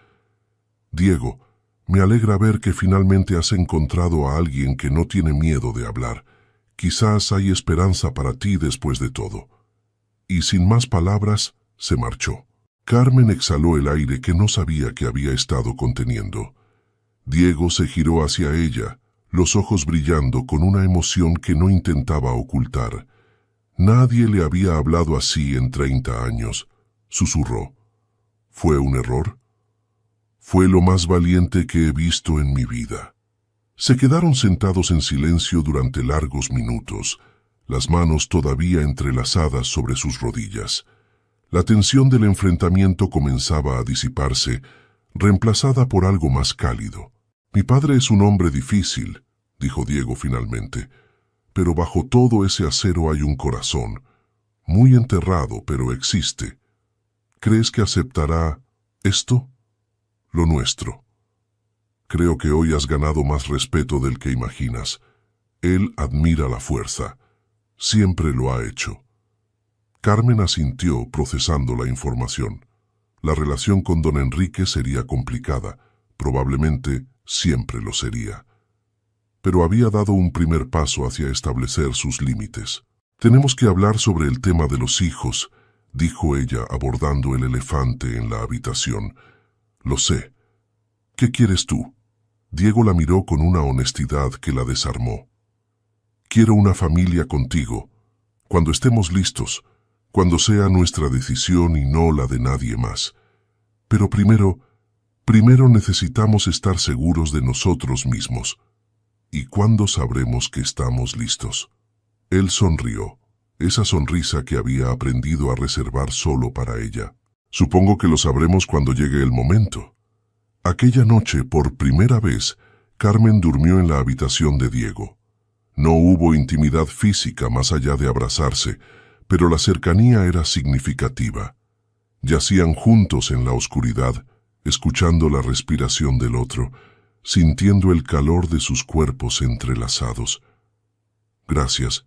S1: «Diego, me alegra ver que finalmente has encontrado a alguien que no tiene miedo de hablar. Quizás hay esperanza para ti después de todo». Y sin más palabras, se marchó. Carmen exhaló el aire que no sabía que había estado conteniendo. Diego se giró hacia ella, los ojos brillando con una emoción que no intentaba ocultar. Nadie le había hablado así en 30 años. Susurró. ¿Fue un error? Fue lo más valiente que he visto en mi vida. Se quedaron sentados en silencio durante largos minutos, las manos todavía entrelazadas sobre sus rodillas. La tensión del enfrentamiento comenzaba a disiparse, reemplazada por algo más cálido. «Mi padre es un hombre difícil», dijo Diego finalmente, «pero bajo todo ese acero hay un corazón, muy enterrado, pero existe. ¿Crees que aceptará esto? Lo nuestro. Creo que hoy has ganado más respeto del que imaginas. Él admira la fuerza. Siempre lo ha hecho». Carmen asintió, procesando la información. La relación con don Enrique sería complicada, probablemente siempre lo sería. Pero había dado un primer paso hacia establecer sus límites. «Tenemos que hablar sobre el tema de los hijos», dijo ella abordando el elefante en la habitación. «Lo sé. ¿Qué quieres tú?» Diego la miró con una honestidad que la desarmó. «Quiero una familia contigo, cuando estemos listos, cuando sea nuestra decisión y no la de nadie más. Pero primero necesitamos estar seguros de nosotros mismos. ¿Y cuándo sabremos que estamos listos?» Él sonrió, esa sonrisa que había aprendido a reservar solo para ella. «Supongo que lo sabremos cuando llegue el momento». Aquella noche, por primera vez, Carmen durmió en la habitación de Diego. No hubo intimidad física más allá de abrazarse, pero la cercanía era significativa. Yacían juntos en la oscuridad, escuchando la respiración del otro, sintiendo el calor de sus cuerpos entrelazados. «Gracias»,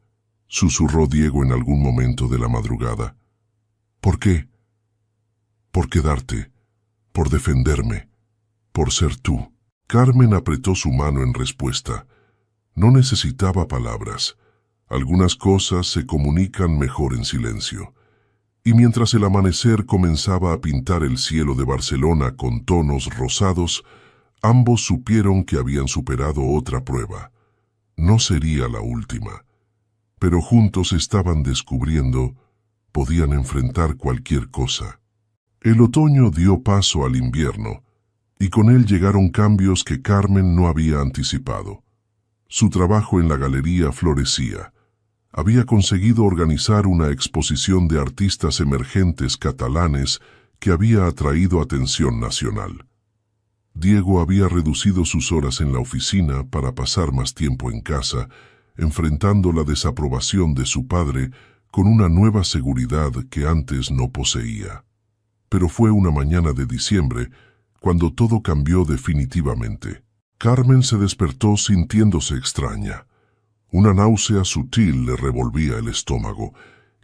S1: susurró Diego en algún momento de la madrugada. «¿Por qué?» «Por quedarte, por defenderme, por ser tú». Carmen apretó su mano en respuesta. No necesitaba palabras. Algunas cosas se comunican mejor en silencio. Y mientras el amanecer comenzaba a pintar el cielo de Barcelona con tonos rosados, ambos supieron que habían superado otra prueba. No sería la última. Pero juntos estaban descubriendo, podían enfrentar cualquier cosa. El otoño dio paso al invierno, y con él llegaron cambios que Carmen no había anticipado. Su trabajo en la galería florecía. Había conseguido organizar una exposición de artistas emergentes catalanes que había atraído atención nacional. Diego había reducido sus horas en la oficina para pasar más tiempo en casa, enfrentando la desaprobación de su padre con una nueva seguridad que antes no poseía. Pero fue una mañana de diciembre cuando todo cambió definitivamente. Carmen se despertó sintiéndose extraña. Una náusea sutil le revolvía el estómago,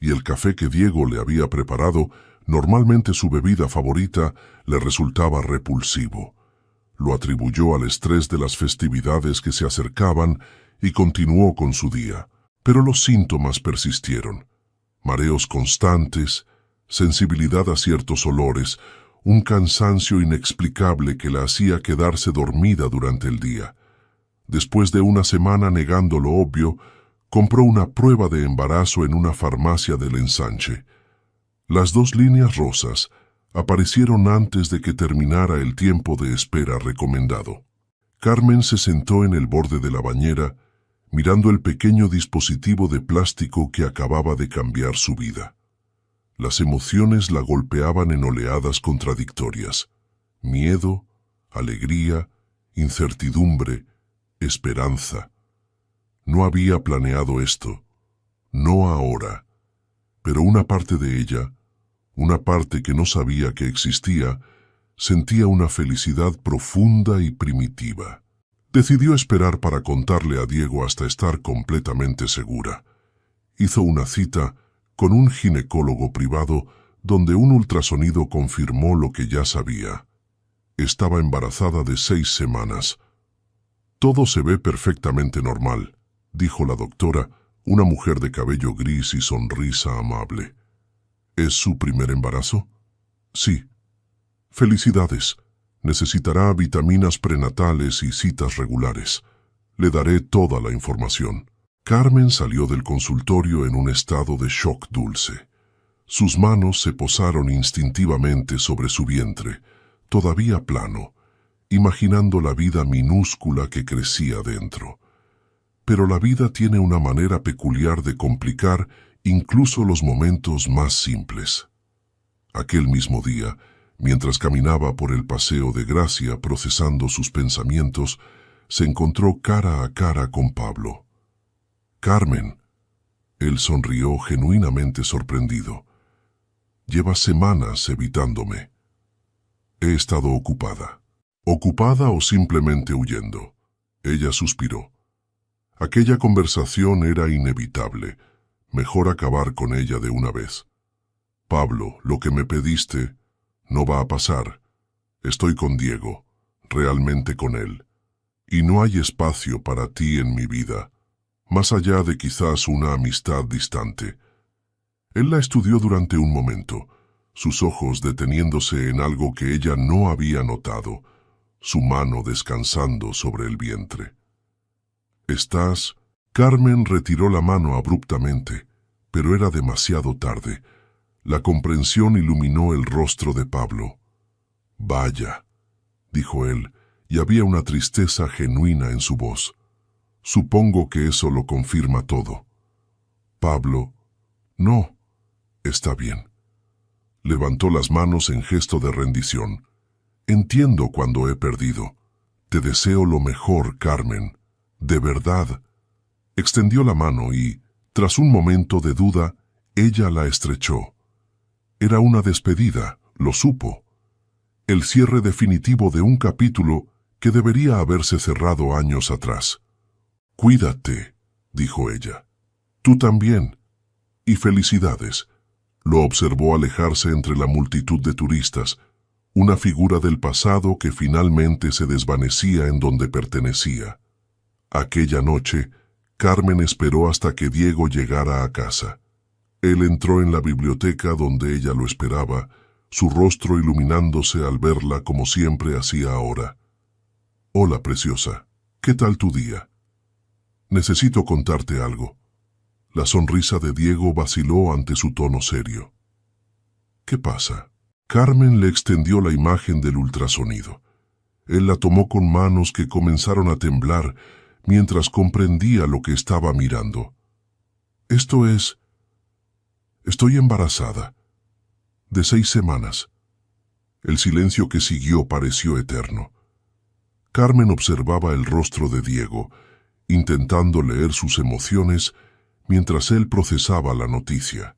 S1: y el café que Diego le había preparado, normalmente su bebida favorita, le resultaba repulsivo. Lo atribuyó al estrés de las festividades que se acercaban y continuó con su día. Pero los síntomas persistieron. Mareos constantes, sensibilidad a ciertos olores, un cansancio inexplicable que la hacía quedarse dormida durante el día. Después de una semana negando lo obvio, compró una prueba de embarazo en una farmacia del ensanche. Las 2 líneas rosas aparecieron antes de que terminara el tiempo de espera recomendado. Carmen se sentó en el borde de la bañera, mirando el pequeño dispositivo de plástico que acababa de cambiar su vida. Las emociones la golpeaban en oleadas contradictorias: miedo, alegría, incertidumbre, esperanza. No había planeado esto, no ahora, pero una parte de ella, una parte que no sabía que existía, sentía una felicidad profunda y primitiva. Decidió esperar para contarle a Diego hasta estar completamente segura. Hizo una cita con un ginecólogo privado donde un ultrasonido confirmó lo que ya sabía. Estaba embarazada de 6 semanas. «Todo se ve perfectamente normal», dijo la doctora, una mujer de cabello gris y sonrisa amable. «¿Es su primer embarazo?» «Sí». «Felicidades. Necesitará vitaminas prenatales y citas regulares. Le daré toda la información». Carmen salió del consultorio en un estado de shock dulce. Sus manos se posaron instintivamente sobre su vientre, todavía plano, imaginando la vida minúscula que crecía dentro. Pero la vida tiene una manera peculiar de complicar incluso los momentos más simples. Aquel mismo día, mientras caminaba por el Paseo de Gracia procesando sus pensamientos, se encontró cara a cara con Pablo. «Carmen». Él sonrió genuinamente sorprendido. «Llevas semanas evitándome». «He estado ocupada». «¿Ocupada o simplemente huyendo?». Ella suspiró. Aquella conversación era inevitable. Mejor acabar con ella de una vez. «Pablo, lo que me pediste no va a pasar. Estoy con Diego, realmente con él. Y no hay espacio para ti en mi vida, más allá de quizás una amistad distante». Él la estudió durante un momento, sus ojos deteniéndose en algo que ella no había notado, su mano descansando sobre el vientre. «¿Estás...?» Carmen retiró la mano abruptamente, pero era demasiado tarde. La comprensión iluminó el rostro de Pablo. «Vaya», dijo él, y había una tristeza genuina en su voz. «Supongo que eso lo confirma todo». «Pablo...». «No, está bien». Levantó las manos en gesto de rendición. «Entiendo cuando he perdido. Te deseo lo mejor, Carmen. De verdad». Extendió la mano y, tras un momento de duda, ella la estrechó. Era una despedida, lo supo. El cierre definitivo de un capítulo que debería haberse cerrado años atrás. «Cuídate», dijo ella. «Tú también. Y felicidades». Lo observó alejarse entre la multitud de turistas, una figura del pasado que finalmente se desvanecía en donde pertenecía. Aquella noche, Carmen esperó hasta que Diego llegara a casa. Él entró en la biblioteca donde ella lo esperaba, su rostro iluminándose al verla como siempre hacía ahora. «Hola, preciosa. ¿Qué tal tu día?» «Necesito contarte algo». La sonrisa de Diego vaciló ante su tono serio. «¿Qué pasa?». Carmen le extendió la imagen del ultrasonido. Él la tomó con manos que comenzaron a temblar mientras comprendía lo que estaba mirando. «Esto es... Estoy embarazada. De 6 semanas». El silencio que siguió pareció eterno. Carmen observaba el rostro de Diego, intentando leer sus emociones mientras él procesaba la noticia.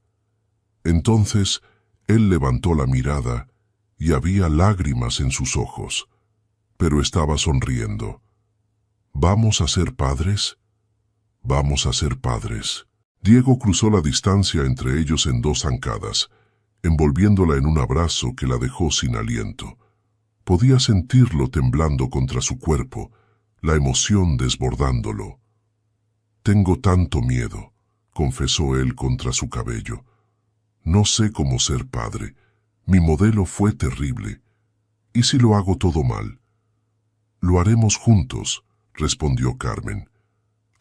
S1: Entonces, él levantó la mirada y había lágrimas en sus ojos, pero estaba sonriendo. «¿Vamos a ser padres?». «Vamos a ser padres». Diego cruzó la distancia entre ellos en 2 zancadas, envolviéndola en un abrazo que la dejó sin aliento. Podía sentirlo temblando contra su cuerpo, la emoción desbordándolo. «Tengo tanto miedo», confesó él contra su cabello. «No sé cómo ser padre. Mi modelo fue terrible. ¿Y si lo hago todo mal? Lo haremos juntos, respondió Carmen.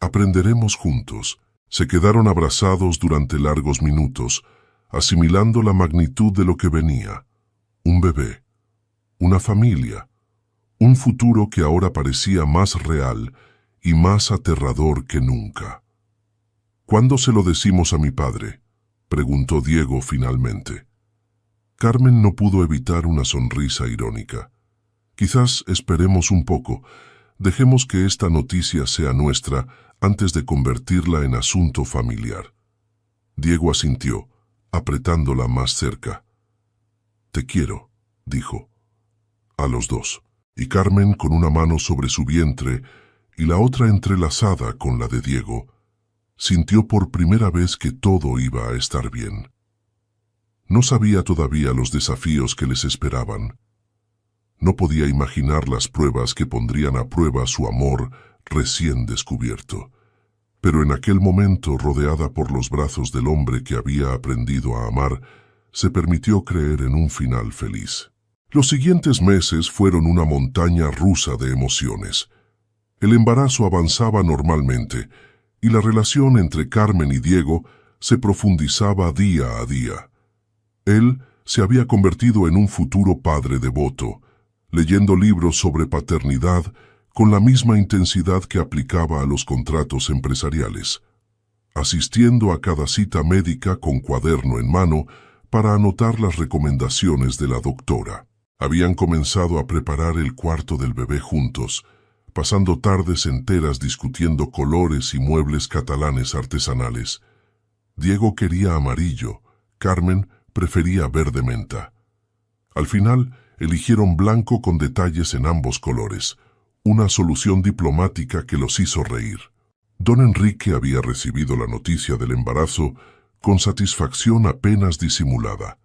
S1: Aprenderemos juntos. Se quedaron abrazados durante largos minutos, asimilando la magnitud de lo que venía. Un bebé, una familia, un futuro que ahora parecía más real y más aterrador que nunca. ¿Cuándo se lo decimos a mi padre?, preguntó Diego finalmente. Carmen no pudo evitar una sonrisa irónica. Quizás esperemos un poco, dejemos que esta noticia sea nuestra antes de convertirla en asunto familiar. Diego asintió, apretándola más cerca. Te quiero, dijo. A los dos. Y Carmen, con una mano sobre su vientre y la otra entrelazada con la de Diego, sintió por primera vez que todo iba a estar bien. No sabía todavía los desafíos que les esperaban. No podía imaginar las pruebas que pondrían a prueba su amor recién descubierto. Pero en aquel momento, rodeada por los brazos del hombre que había aprendido a amar, se permitió creer en un final feliz. Los siguientes meses fueron una montaña rusa de emociones. El embarazo avanzaba normalmente, y la relación entre Carmen y Diego se profundizaba día a día. Él se había convertido en un futuro padre devoto, leyendo libros sobre paternidad con la misma intensidad que aplicaba a los contratos empresariales, asistiendo a cada cita médica con cuaderno en mano para anotar las recomendaciones de la doctora. Habían comenzado a preparar el cuarto del bebé juntos, pasando tardes enteras discutiendo colores y muebles catalanes artesanales. Diego quería amarillo, Carmen prefería verde menta. Al final, eligieron blanco con detalles en ambos colores, una solución diplomática que los hizo reír. Don Enrique había recibido la noticia del embarazo con satisfacción apenas disimulada,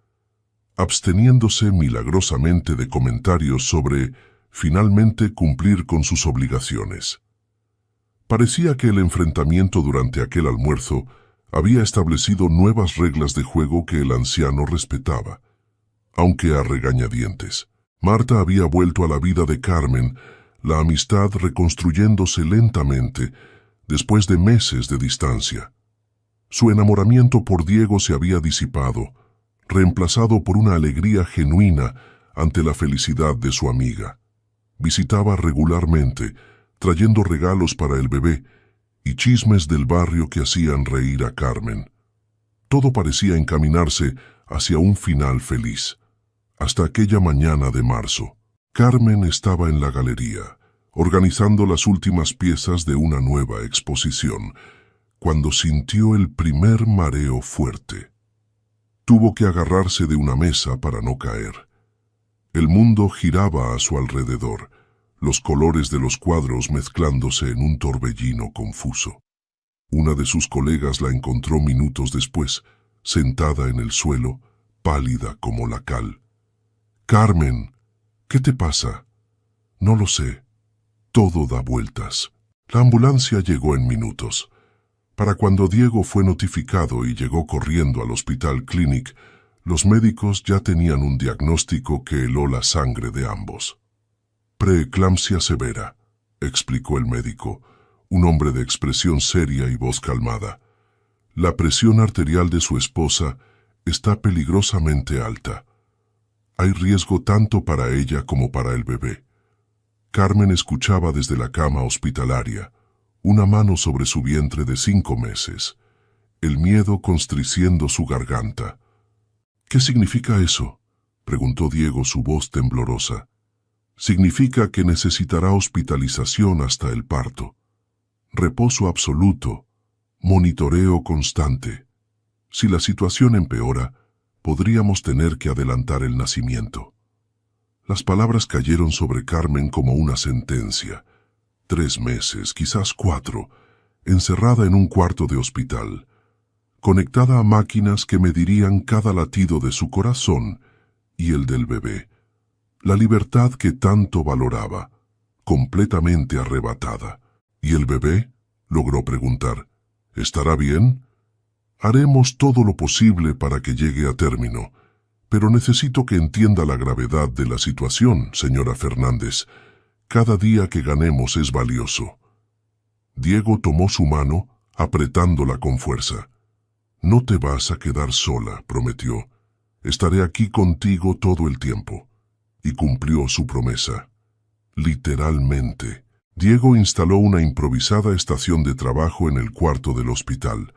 S1: absteniéndose milagrosamente de comentarios sobre finalmente cumplir con sus obligaciones. Parecía que el enfrentamiento durante aquel almuerzo había establecido nuevas reglas de juego que el anciano respetaba, aunque a regañadientes. Marta había vuelto a la vida de Carmen, la amistad reconstruyéndose lentamente después de meses de distancia. Su enamoramiento por Diego se había disipado, reemplazado por una alegría genuina ante la felicidad de su amiga. Visitaba regularmente, trayendo regalos para el bebé y chismes del barrio que hacían reír a Carmen. Todo parecía encaminarse hacia un final feliz. Hasta aquella mañana de marzo, Carmen estaba en la galería, organizando las últimas piezas de una nueva exposición, cuando sintió el primer mareo fuerte. Tuvo que agarrarse de una mesa para no caer. El mundo giraba a su alrededor, los colores de los cuadros mezclándose en un torbellino confuso. Una de sus colegas la encontró minutos después, sentada en el suelo, pálida como la cal. «Carmen, ¿qué te pasa?» «No lo sé. Todo da vueltas». La ambulancia llegó en minutos. Para cuando Diego fue notificado y llegó corriendo al Hospital Clínic, los médicos ya tenían un diagnóstico que heló la sangre de ambos. «Preeclampsia severa», explicó el médico, un hombre de expresión seria y voz calmada. «La presión arterial de su esposa está peligrosamente alta. Hay riesgo tanto para ella como para el bebé». Carmen escuchaba desde la cama hospitalaria, una mano sobre su vientre de 5 meses, el miedo constriciendo su garganta. «¿Qué significa eso?», preguntó Diego, su voz temblorosa. «Significa que necesitará hospitalización hasta el parto. Reposo absoluto, monitoreo constante. Si la situación empeora, podríamos tener que adelantar el nacimiento». Las palabras cayeron sobre Carmen como una sentencia. 3 meses, quizás 4, encerrada en un cuarto de hospital, conectada a máquinas que medirían cada latido de su corazón y el del bebé. La libertad que tanto valoraba, completamente arrebatada. «¿Y el bebé?», logró preguntar. «¿Estará bien?» «Haremos todo lo posible para que llegue a término, Pero necesito que entienda la gravedad de la situación, señora Fernández. Cada día que ganemos es valioso. Diego tomó su mano, apretándola con fuerza. No te vas a quedar sola, prometió. Estaré aquí contigo todo el tiempo. Y cumplió su promesa. Literalmente. Diego instaló una improvisada estación de trabajo en el cuarto del hospital.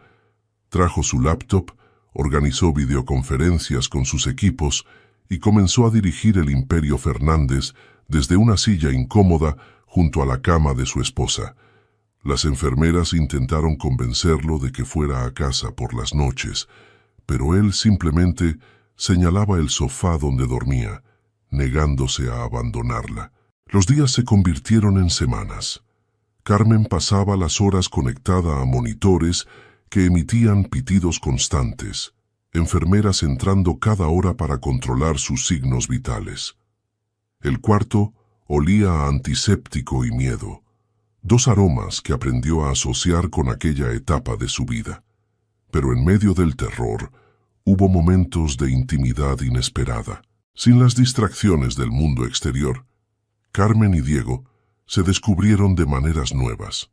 S1: Trajo su laptop, organizó videoconferencias con sus equipos y comenzó a dirigir el Imperio Fernández desde una silla incómoda junto a la cama de su esposa. Las enfermeras intentaron convencerlo de que fuera a casa por las noches, pero él simplemente señalaba el sofá donde dormía, negándose a abandonarla. Los días se convirtieron en semanas. Carmen pasaba las horas conectada a monitores que emitían pitidos constantes, enfermeras entrando cada hora para controlar sus signos vitales. El cuarto olía a antiséptico y miedo, dos aromas que aprendió a asociar con aquella etapa de su vida. Pero en medio del terror, hubo momentos de intimidad inesperada. Sin las distracciones del mundo exterior, Carmen y Diego se descubrieron de maneras nuevas.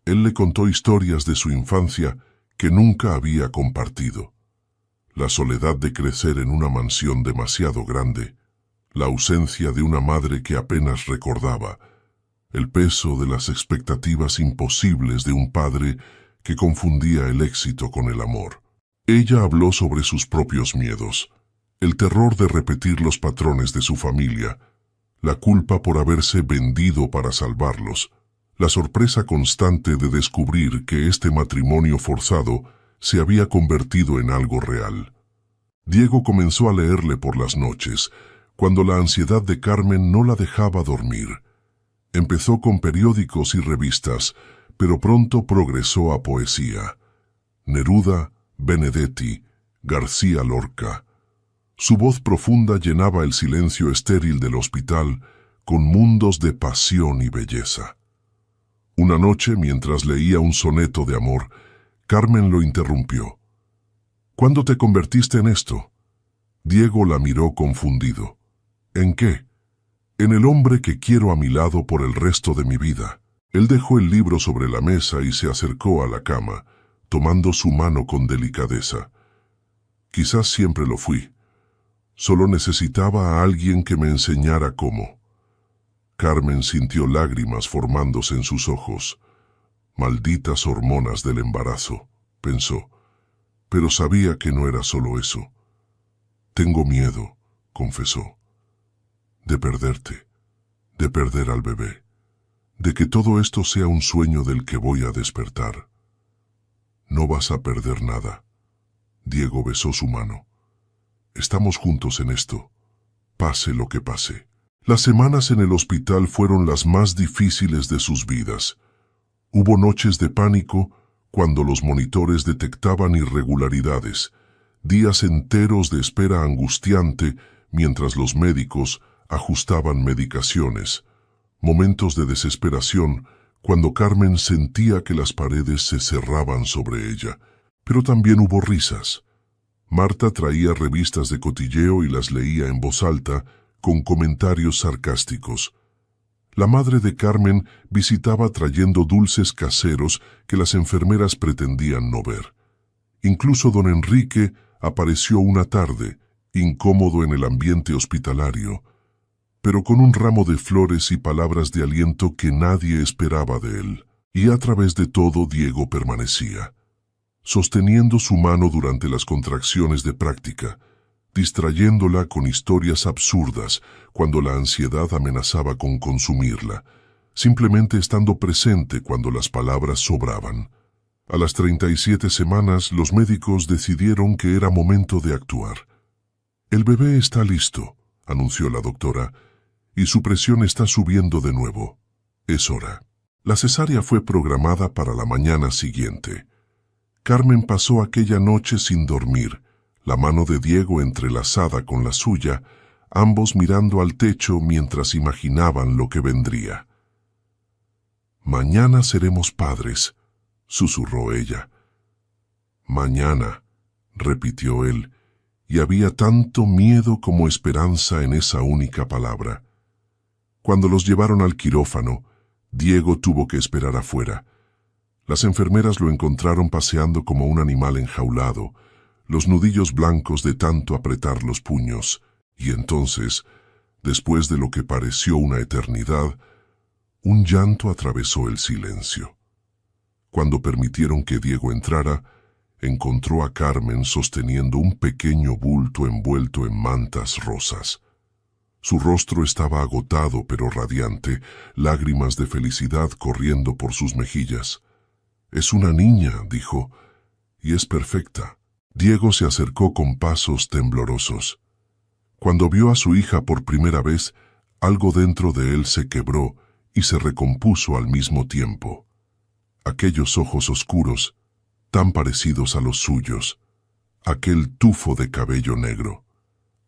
S1: Él le contó historias de su infancia que nunca había compartido. La soledad de crecer en una mansión demasiado grande, la ausencia de una madre que apenas recordaba, el peso de las expectativas imposibles de un padre que confundía el éxito con el amor. Ella habló sobre sus propios miedos, el terror de repetir los patrones de su familia, la culpa por haberse vendido para salvarlos, la sorpresa constante de descubrir que este matrimonio forzado se había convertido en algo real. Diego comenzó a leerle por las noches, cuando la ansiedad de Carmen no la dejaba dormir. Empezó con periódicos y revistas, pero pronto progresó a poesía. Neruda, Benedetti, García Lorca. Su voz profunda llenaba el silencio estéril del hospital con mundos de pasión y belleza. Una noche, mientras leía un soneto de amor, Carmen lo interrumpió. ¿Cuándo te convertiste en esto? Diego la miró confundido. ¿En qué? En el hombre que quiero a mi lado por el resto de mi vida. Él dejó el libro sobre la mesa y se acercó a la cama, tomando su mano con delicadeza. Quizás siempre lo fui. Solo necesitaba a alguien que me enseñara cómo. Carmen sintió lágrimas formándose en sus ojos. Malditas hormonas del embarazo, pensó, pero sabía que no era solo eso. Tengo miedo, confesó, de perderte, de perder al bebé, de que todo esto sea un sueño del que voy a despertar. No vas a perder nada. Diego besó su mano. Estamos juntos en esto, pase lo que pase. Las semanas en el hospital fueron las más difíciles de sus vidas. Hubo noches de pánico cuando los monitores detectaban irregularidades, días enteros de espera angustiante mientras los médicos ajustaban medicaciones, momentos de desesperación cuando Carmen sentía que las paredes se cerraban sobre ella. Pero también hubo risas. Marta traía revistas de cotilleo y las leía en voz alta, con comentarios sarcásticos. La madre de Carmen visitaba trayendo dulces caseros que las enfermeras pretendían no ver. Incluso don Enrique apareció una tarde, incómodo en el ambiente hospitalario, pero con un ramo de flores y palabras de aliento que nadie esperaba de él. Y a través de todo Diego permanecía, sosteniendo su mano durante las contracciones de práctica, distrayéndola con historias absurdas cuando la ansiedad amenazaba con consumirla, simplemente estando presente cuando las palabras sobraban. A las 37 semanas, los médicos decidieron que era momento de actuar. «El bebé está listo», anunció la doctora, «y su presión está subiendo de nuevo. Es hora». La cesárea fue programada para la mañana siguiente. Carmen pasó aquella noche sin dormir, la mano de Diego entrelazada con la suya, ambos mirando al techo mientras imaginaban lo que vendría. «Mañana seremos padres», susurró ella. «Mañana», repitió él, y había tanto miedo como esperanza en esa única palabra. Cuando los llevaron al quirófano, Diego tuvo que esperar afuera. Las enfermeras lo encontraron paseando como un animal enjaulado, los nudillos blancos de tanto apretar los puños, y entonces, después de lo que pareció una eternidad, un llanto atravesó el silencio. Cuando permitieron que Diego entrara, encontró a Carmen sosteniendo un pequeño bulto envuelto en mantas rosas. Su rostro estaba agotado pero radiante, lágrimas de felicidad corriendo por sus mejillas. «Es una niña», dijo, «y es perfecta». Diego se acercó con pasos temblorosos. Cuando vio a su hija por primera vez, algo dentro de él se quebró y se recompuso al mismo tiempo. Aquellos ojos oscuros, tan parecidos a los suyos, aquel tufo de cabello negro,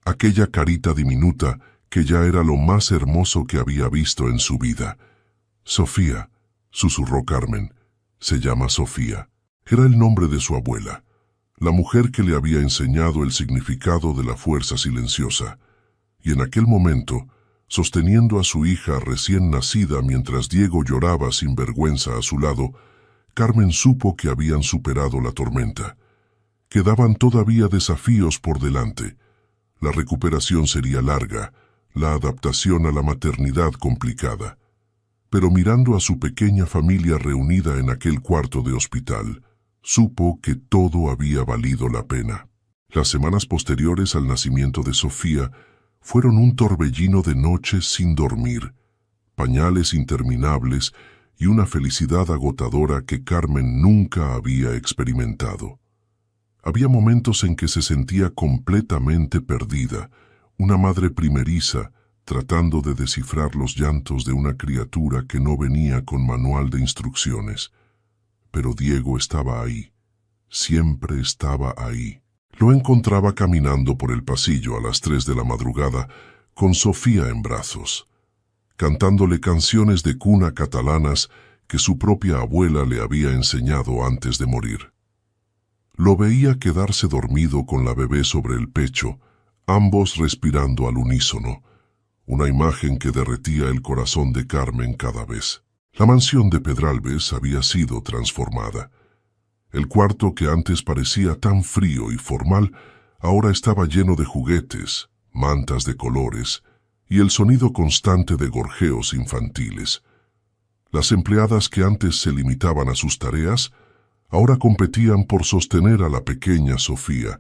S1: aquella carita diminuta que ya era lo más hermoso que había visto en su vida. «Sofía», susurró Carmen, «se llama Sofía». Era el nombre de su abuela, la mujer que le había enseñado el significado de la fuerza silenciosa, y en aquel momento, sosteniendo a su hija recién nacida mientras Diego lloraba sin vergüenza a su lado, Carmen supo que habían superado la tormenta. Quedaban todavía desafíos por delante. La recuperación sería larga, la adaptación a la maternidad complicada. Pero mirando a su pequeña familia reunida en aquel cuarto de hospital, supo que todo había valido la pena. Las semanas posteriores al nacimiento de Sofía fueron un torbellino de noches sin dormir, pañales interminables y una felicidad agotadora que Carmen nunca había experimentado. Había momentos en que se sentía completamente perdida, una madre primeriza, tratando de descifrar los llantos de una criatura que no venía con manual de instrucciones. Pero Diego estaba ahí, siempre estaba ahí. Lo encontraba caminando por el pasillo a las 3 de la madrugada, con Sofía en brazos, cantándole canciones de cuna catalanas que su propia abuela le había enseñado antes de morir. Lo veía quedarse dormido con la bebé sobre el pecho, ambos respirando al unísono, una imagen que derretía el corazón de Carmen cada vez. La mansión de Pedralbes había sido transformada. El cuarto que antes parecía tan frío y formal, ahora estaba lleno de juguetes, mantas de colores y el sonido constante de gorjeos infantiles. Las empleadas que antes se limitaban a sus tareas, ahora competían por sostener a la pequeña Sofía,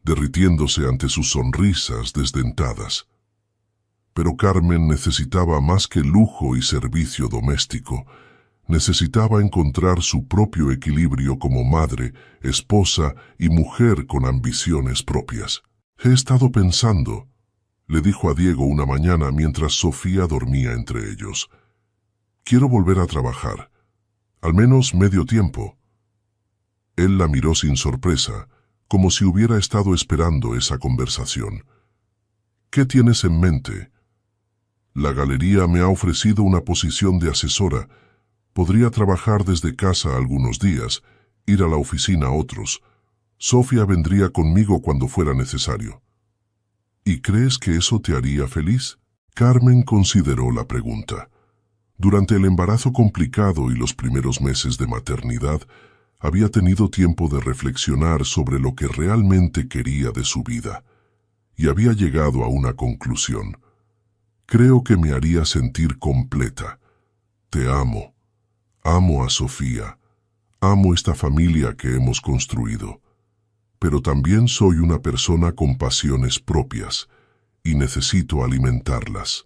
S1: derritiéndose ante sus sonrisas desdentadas. Pero Carmen necesitaba más que lujo y servicio doméstico. Necesitaba encontrar su propio equilibrio como madre, esposa y mujer con ambiciones propias. «He estado pensando», le dijo a Diego una mañana mientras Sofía dormía entre ellos. «Quiero volver a trabajar, al menos medio tiempo». Él la miró sin sorpresa, como si hubiera estado esperando esa conversación. «¿Qué tienes en mente?» «La galería me ha ofrecido una posición de asesora. Podría trabajar desde casa algunos días, ir a la oficina otros. Sofía vendría conmigo cuando fuera necesario». «¿Y crees que eso te haría feliz?» Carmen consideró la pregunta. Durante el embarazo complicado y los primeros meses de maternidad, había tenido tiempo de reflexionar sobre lo que realmente quería de su vida, y había llegado a una conclusión. «Creo que me haría sentir completa. Te amo. Amo a Sofía. Amo esta familia que hemos construido. Pero también soy una persona con pasiones propias y necesito alimentarlas».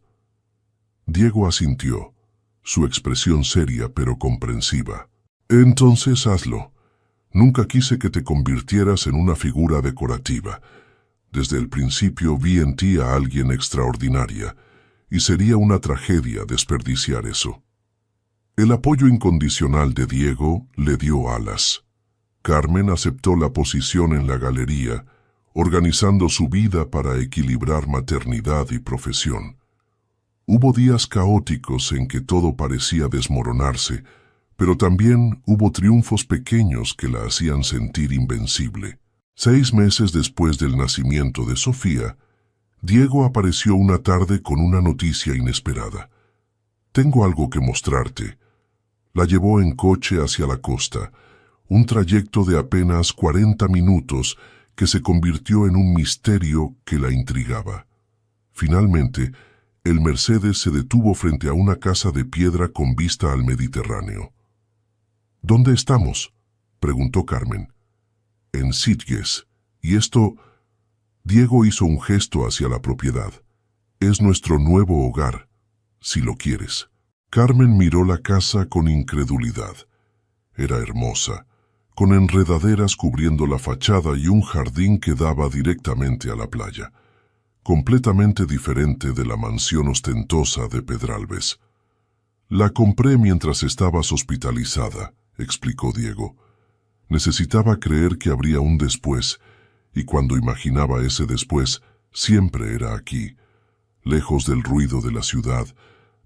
S1: Diego asintió, su expresión seria pero comprensiva. «Entonces hazlo. Nunca quise que te convirtieras en una figura decorativa. Desde el principio vi en ti a alguien extraordinaria, y sería una tragedia desperdiciar eso». El apoyo incondicional de Diego le dio alas. Carmen aceptó la posición en la galería, organizando su vida para equilibrar maternidad y profesión. Hubo días caóticos en que todo parecía desmoronarse, pero también hubo triunfos pequeños que la hacían sentir invencible. 6 meses después del nacimiento de Sofía, Diego apareció una tarde con una noticia inesperada. «Tengo algo que mostrarte». La llevó en coche hacia la costa, un trayecto de apenas 40 minutos que se convirtió en un misterio que la intrigaba. Finalmente, el Mercedes se detuvo frente a una casa de piedra con vista al Mediterráneo. «¿Dónde estamos?», preguntó Carmen. «En Sitges. Y esto...» Diego hizo un gesto hacia la propiedad. «Es nuestro nuevo hogar, si lo quieres». Carmen miró la casa con incredulidad. Era hermosa, con enredaderas cubriendo la fachada y un jardín que daba directamente a la playa, completamente diferente de la mansión ostentosa de Pedralbes. «La compré mientras estabas hospitalizada», explicó Diego. «Necesitaba creer que habría un después, y cuando imaginaba ese después, siempre era aquí, lejos del ruido de la ciudad,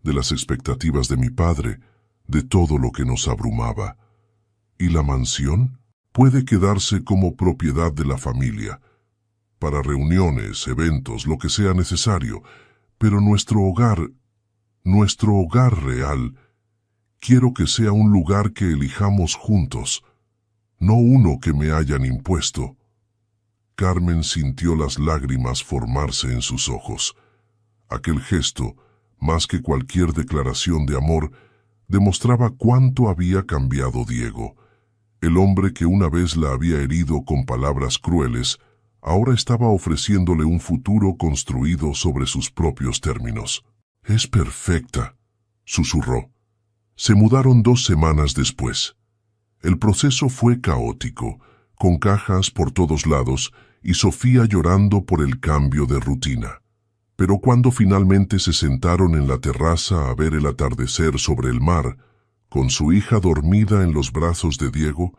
S1: de las expectativas de mi padre, de todo lo que nos abrumaba. ¿Y la mansión? Puede quedarse como propiedad de la familia, para reuniones, eventos, lo que sea necesario, pero nuestro hogar real, quiero que sea un lugar que elijamos juntos, no uno que me hayan impuesto». Carmen sintió las lágrimas formarse en sus ojos. Aquel gesto, más que cualquier declaración de amor, demostraba cuánto había cambiado Diego. El hombre que una vez la había herido con palabras crueles, ahora estaba ofreciéndole un futuro construido sobre sus propios términos. «Es perfecta», susurró. Se mudaron 2 semanas después. El proceso fue caótico, con cajas por todos lados y Sofía llorando por el cambio de rutina. Pero cuando finalmente se sentaron en la terraza a ver el atardecer sobre el mar, con su hija dormida en los brazos de Diego,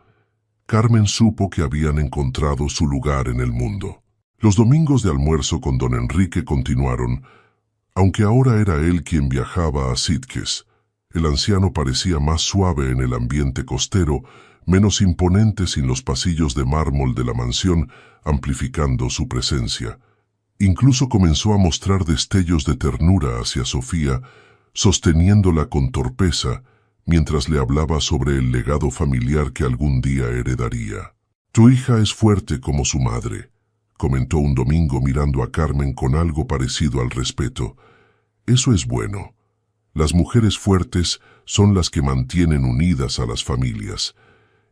S1: Carmen supo que habían encontrado su lugar en el mundo. Los domingos de almuerzo con don Enrique continuaron, aunque ahora era él quien viajaba a Sitges. El anciano parecía más suave en el ambiente costero, menos imponente sin los pasillos de mármol de la mansión, amplificando su presencia. Incluso comenzó a mostrar destellos de ternura hacia Sofía, sosteniéndola con torpeza, mientras le hablaba sobre el legado familiar que algún día heredaría. «Tu hija es fuerte como su madre», comentó un domingo mirando a Carmen con algo parecido al respeto. «Eso es bueno. Las mujeres fuertes son las que mantienen unidas a las familias».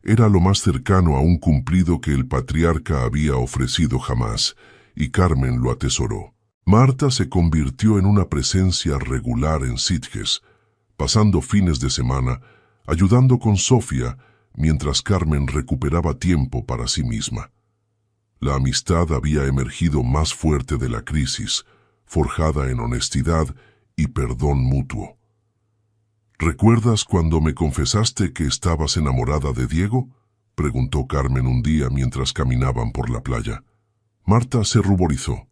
S1: Era lo más cercano a un cumplido que el patriarca había ofrecido jamás, y Carmen lo atesoró. Marta se convirtió en una presencia regular en Sitges, pasando fines de semana, ayudando con Sofía, mientras Carmen recuperaba tiempo para sí misma. La amistad había emergido más fuerte de la crisis, forjada en honestidad y perdón mutuo. «¿Recuerdas cuando me confesaste que estabas enamorada de Diego?», preguntó Carmen un día mientras caminaban por la playa. Marta se ruborizó.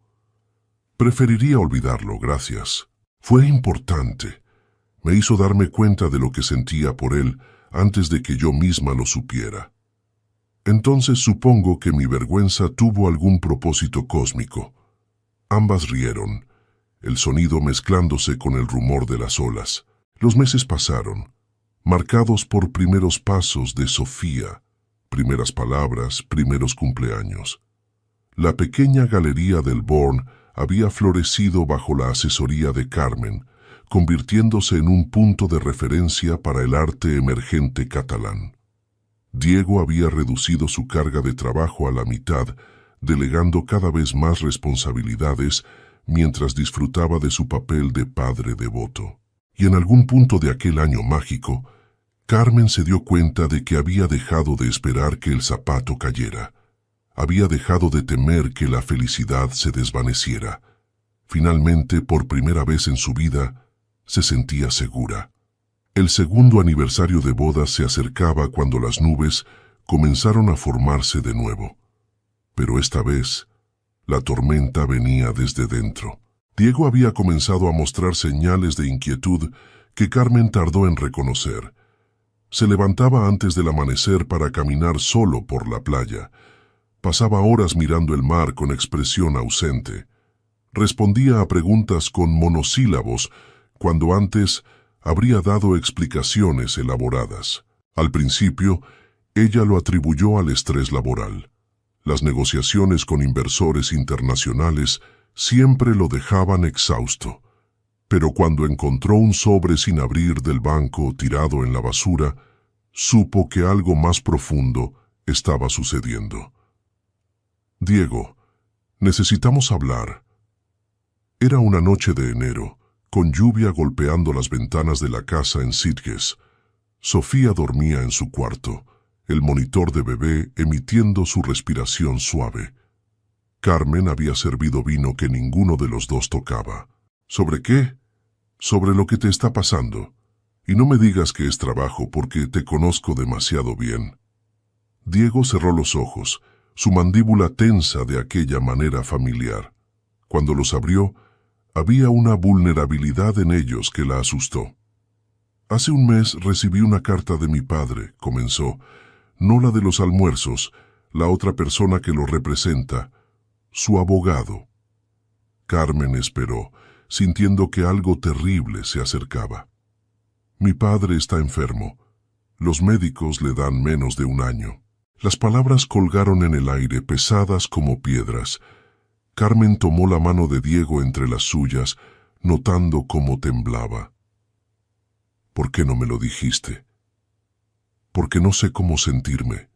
S1: «Preferiría olvidarlo, gracias. Fue importante. Me hizo darme cuenta de lo que sentía por él antes de que yo misma lo supiera. Entonces supongo que mi vergüenza tuvo algún propósito cósmico». Ambas rieron, el sonido mezclándose con el rumor de las olas. Los meses pasaron, marcados por primeros pasos de Sofía, primeras palabras, primeros cumpleaños. La pequeña galería del Born había florecido bajo la asesoría de Carmen, convirtiéndose en un punto de referencia para el arte emergente catalán. Diego había reducido su carga de trabajo a la mitad, delegando cada vez más responsabilidades mientras disfrutaba de su papel de padre devoto. Y en algún punto de aquel año mágico, Carmen se dio cuenta de que había dejado de esperar que el zapato cayera. Había dejado de temer que la felicidad se desvaneciera. Finalmente, por primera vez en su vida, se sentía segura. El segundo aniversario de boda se acercaba cuando las nubes comenzaron a formarse de nuevo. Pero esta vez, la tormenta venía desde dentro. Diego había comenzado a mostrar señales de inquietud que Carmen tardó en reconocer. Se levantaba antes del amanecer para caminar solo por la playa. Pasaba horas mirando el mar con expresión ausente. Respondía a preguntas con monosílabos, cuando antes habría dado explicaciones elaboradas. Al principio, ella lo atribuyó al estrés laboral. Las negociaciones con inversores internacionales siempre lo dejaban exhausto. Pero cuando encontró un sobre sin abrir del banco tirado en la basura, supo que algo más profundo estaba sucediendo. «Diego, necesitamos hablar». Era una noche de enero, con lluvia golpeando las ventanas de la casa en Sitges. Sofía dormía en su cuarto, el monitor de bebé emitiendo su respiración suave. Carmen había servido vino que ninguno de los dos tocaba. «¿Sobre qué?» «Sobre lo que te está pasando. Y no me digas que es trabajo, porque te conozco demasiado bien». Diego cerró los ojos, su mandíbula tensa de aquella manera familiar. Cuando los abrió, había una vulnerabilidad en ellos que la asustó. «Hace un mes recibí una carta de mi padre», comenzó, «no la de los almuerzos, la otra persona que lo representa, su abogado». Carmen esperó, sintiendo que algo terrible se acercaba. «Mi padre está enfermo. Los médicos le dan menos de un año». Las palabras colgaron en el aire, pesadas como piedras. Carmen tomó la mano de Diego entre las suyas, notando cómo temblaba. «¿Por qué no me lo dijiste?» «Porque no sé cómo sentirme».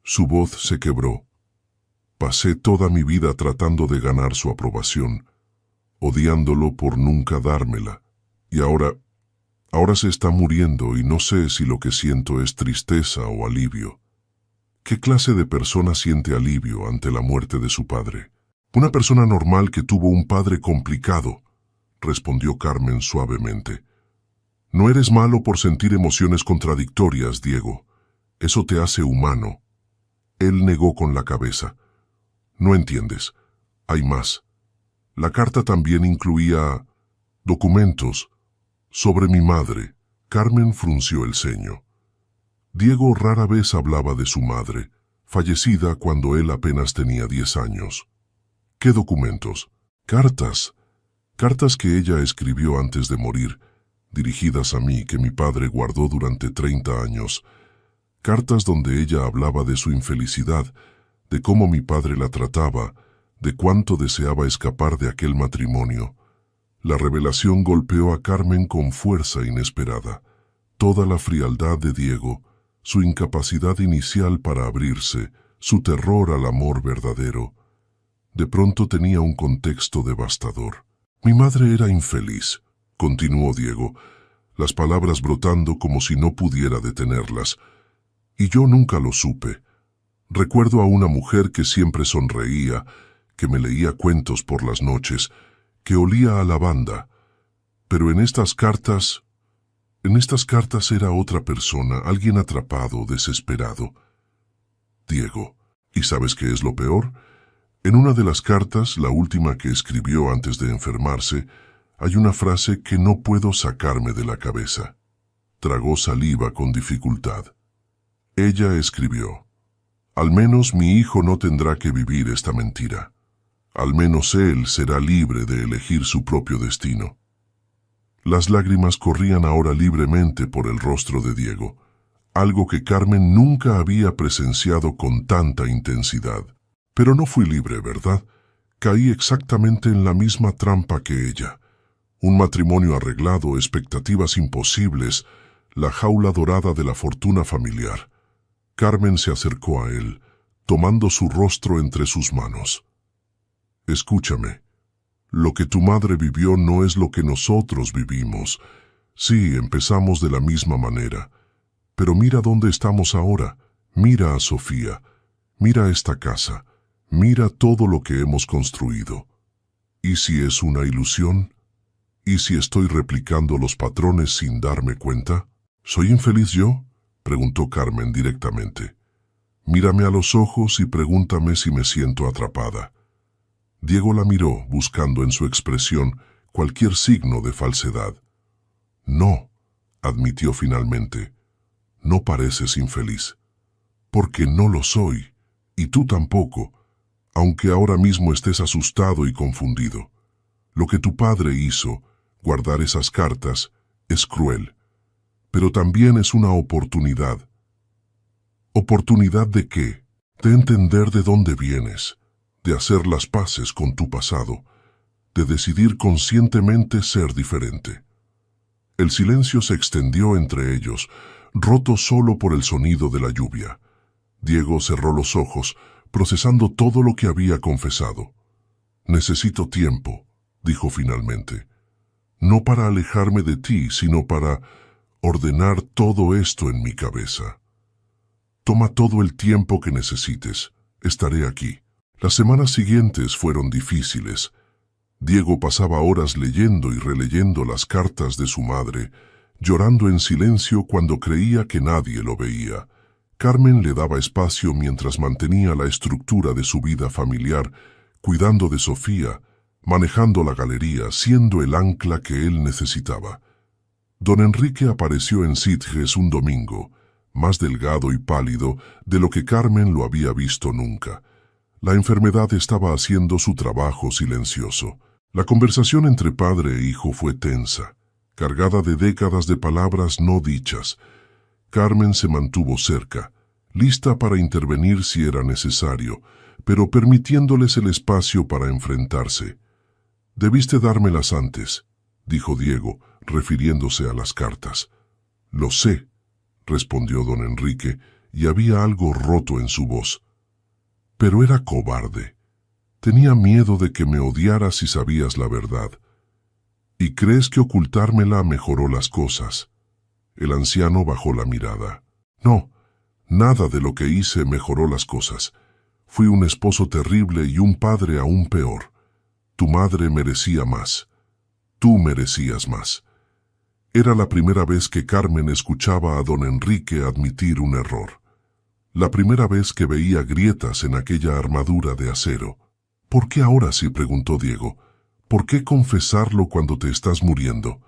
S1: Su voz se quebró. «Pasé toda mi vida tratando de ganar su aprobación, odiándolo por nunca dármela, y ahora se está muriendo y no sé si lo que siento es tristeza o alivio». ¿Qué clase de persona siente alivio ante la muerte de su padre? «Una persona normal que tuvo un padre complicado», respondió Carmen suavemente. «No eres malo por sentir emociones contradictorias, Diego. Eso te hace humano». Él negó con la cabeza. «No entiendes. Hay más. La carta también incluía documentos sobre mi madre». Carmen frunció el ceño. Diego rara vez hablaba de su madre, fallecida cuando él apenas tenía 10 años. «¿Qué documentos?» «Cartas. Cartas que ella escribió antes de morir, dirigidas a mí, que mi padre guardó durante 30 años. Cartas donde ella hablaba de su infelicidad, de cómo mi padre la trataba, de cuánto deseaba escapar de aquel matrimonio». La revelación golpeó a Carmen con fuerza inesperada. Toda la frialdad de Diego, su incapacidad inicial para abrirse, su terror al amor verdadero, de pronto tenía un contexto devastador. «Mi madre era infeliz», continuó Diego, las palabras brotando como si no pudiera detenerlas, «y yo nunca lo supe. Recuerdo a una mujer que siempre sonreía, que me leía cuentos por las noches, que olía a lavanda, pero en estas cartas era otra persona, alguien atrapado, desesperado». «Diego, ¿y sabes qué es lo peor? En una de las cartas, la última que escribió antes de enfermarse, hay una frase que no puedo sacarme de la cabeza». Tragó saliva con dificultad. Ella escribió: «Al menos mi hijo no tendrá que vivir esta mentira. Al menos él será libre de elegir su propio destino». Las lágrimas corrían ahora libremente por el rostro de Diego, algo que Carmen nunca había presenciado con tanta intensidad. «Pero no fui libre, ¿verdad? Caí exactamente en la misma trampa que ella. Un matrimonio arreglado, expectativas imposibles, la jaula dorada de la fortuna familiar». Carmen se acercó a él, tomando su rostro entre sus manos. «Escúchame. Lo que tu madre vivió no es lo que nosotros vivimos. Sí, empezamos de la misma manera. Pero mira dónde estamos ahora. Mira a Sofía. Mira esta casa. Mira todo lo que hemos construido. ¿Y si es una ilusión? ¿Y si estoy replicando los patrones sin darme cuenta? ¿Soy infeliz yo?», preguntó Carmen directamente. «Mírame a los ojos y pregúntame si me siento atrapada». Diego la miró, buscando en su expresión cualquier signo de falsedad. «No», admitió finalmente, «no pareces infeliz». «Porque no lo soy. Y tú tampoco, aunque ahora mismo estés asustado y confundido. Lo que tu padre hizo, guardar esas cartas, es cruel, pero también es una oportunidad. ¿Oportunidad de qué? De entender de dónde vienes, de hacer las paces con tu pasado, de decidir conscientemente ser diferente. El silencio se extendió entre ellos, roto solo por el sonido de la lluvia. Diego cerró los ojos, procesando todo lo que había confesado. Necesito tiempo, dijo finalmente. No para alejarme de ti, sino para ordenar todo esto en mi cabeza. Toma todo el tiempo que necesites. Estaré aquí. Las semanas siguientes fueron difíciles. Diego pasaba horas leyendo y releyendo las cartas de su madre, llorando en silencio cuando creía que nadie lo veía. Carmen le daba espacio mientras mantenía la estructura de su vida familiar, cuidando de Sofía, manejando la galería, siendo el ancla que él necesitaba. Don Enrique apareció en Sitges un domingo, más delgado y pálido de lo que Carmen lo había visto nunca. La enfermedad estaba haciendo su trabajo silencioso. La conversación entre padre e hijo fue tensa, cargada de décadas de palabras no dichas. Carmen se mantuvo cerca, lista para intervenir si era necesario, pero permitiéndoles el espacio para enfrentarse. «Debiste dármelas antes», dijo Diego, refiriéndose a las cartas. «Lo sé», respondió don Enrique, y había algo roto en su voz. «Pero era cobarde. Tenía miedo de que me odiaras si sabías la verdad. ¿Y crees que ocultármela mejoró las cosas?» El anciano bajó la mirada. «No, nada de lo que hice mejoró las cosas. Fui un esposo terrible y un padre aún peor. Tu madre merecía más. Tú merecías más». Era la primera vez que Carmen escuchaba a don Enrique admitir un error. La primera vez que veía grietas en aquella armadura de acero. «¿Por qué ahora sí?», preguntó Diego. «¿Por qué confesarlo cuando te estás muriendo?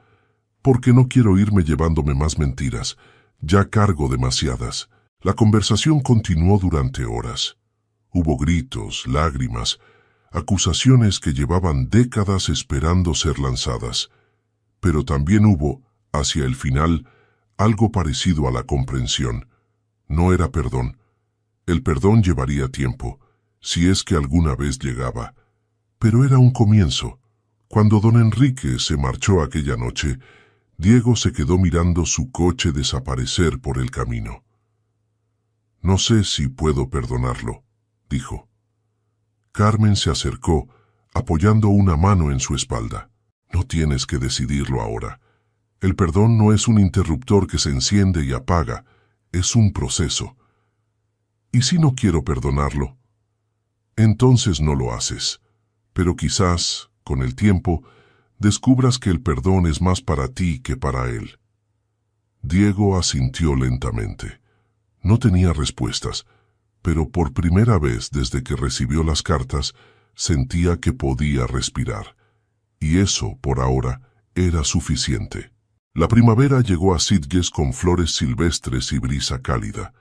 S1: Porque no quiero irme llevándome más mentiras. Ya cargo demasiadas». La conversación continuó durante horas. Hubo gritos, lágrimas, acusaciones que llevaban décadas esperando ser lanzadas. Pero también hubo, hacia el final, algo parecido a la comprensión. No era perdón. El perdón llevaría tiempo, si es que alguna vez llegaba. Pero era un comienzo. Cuando don Enrique se marchó aquella noche, Diego se quedó mirando su coche desaparecer por el camino. «No sé si puedo perdonarlo», dijo. Carmen se acercó, apoyando una mano en su espalda. «No tienes que decidirlo ahora. El perdón no es un interruptor que se enciende y apaga, es un proceso. ¿Y si no quiero perdonarlo? Entonces no lo haces, pero quizás, con el tiempo, descubras que el perdón es más para ti que para él». Diego asintió lentamente. No tenía respuestas, pero por primera vez desde que recibió las cartas, sentía que podía respirar. Y eso, por ahora, era suficiente. La primavera llegó a Sitges con flores silvestres y brisa cálida,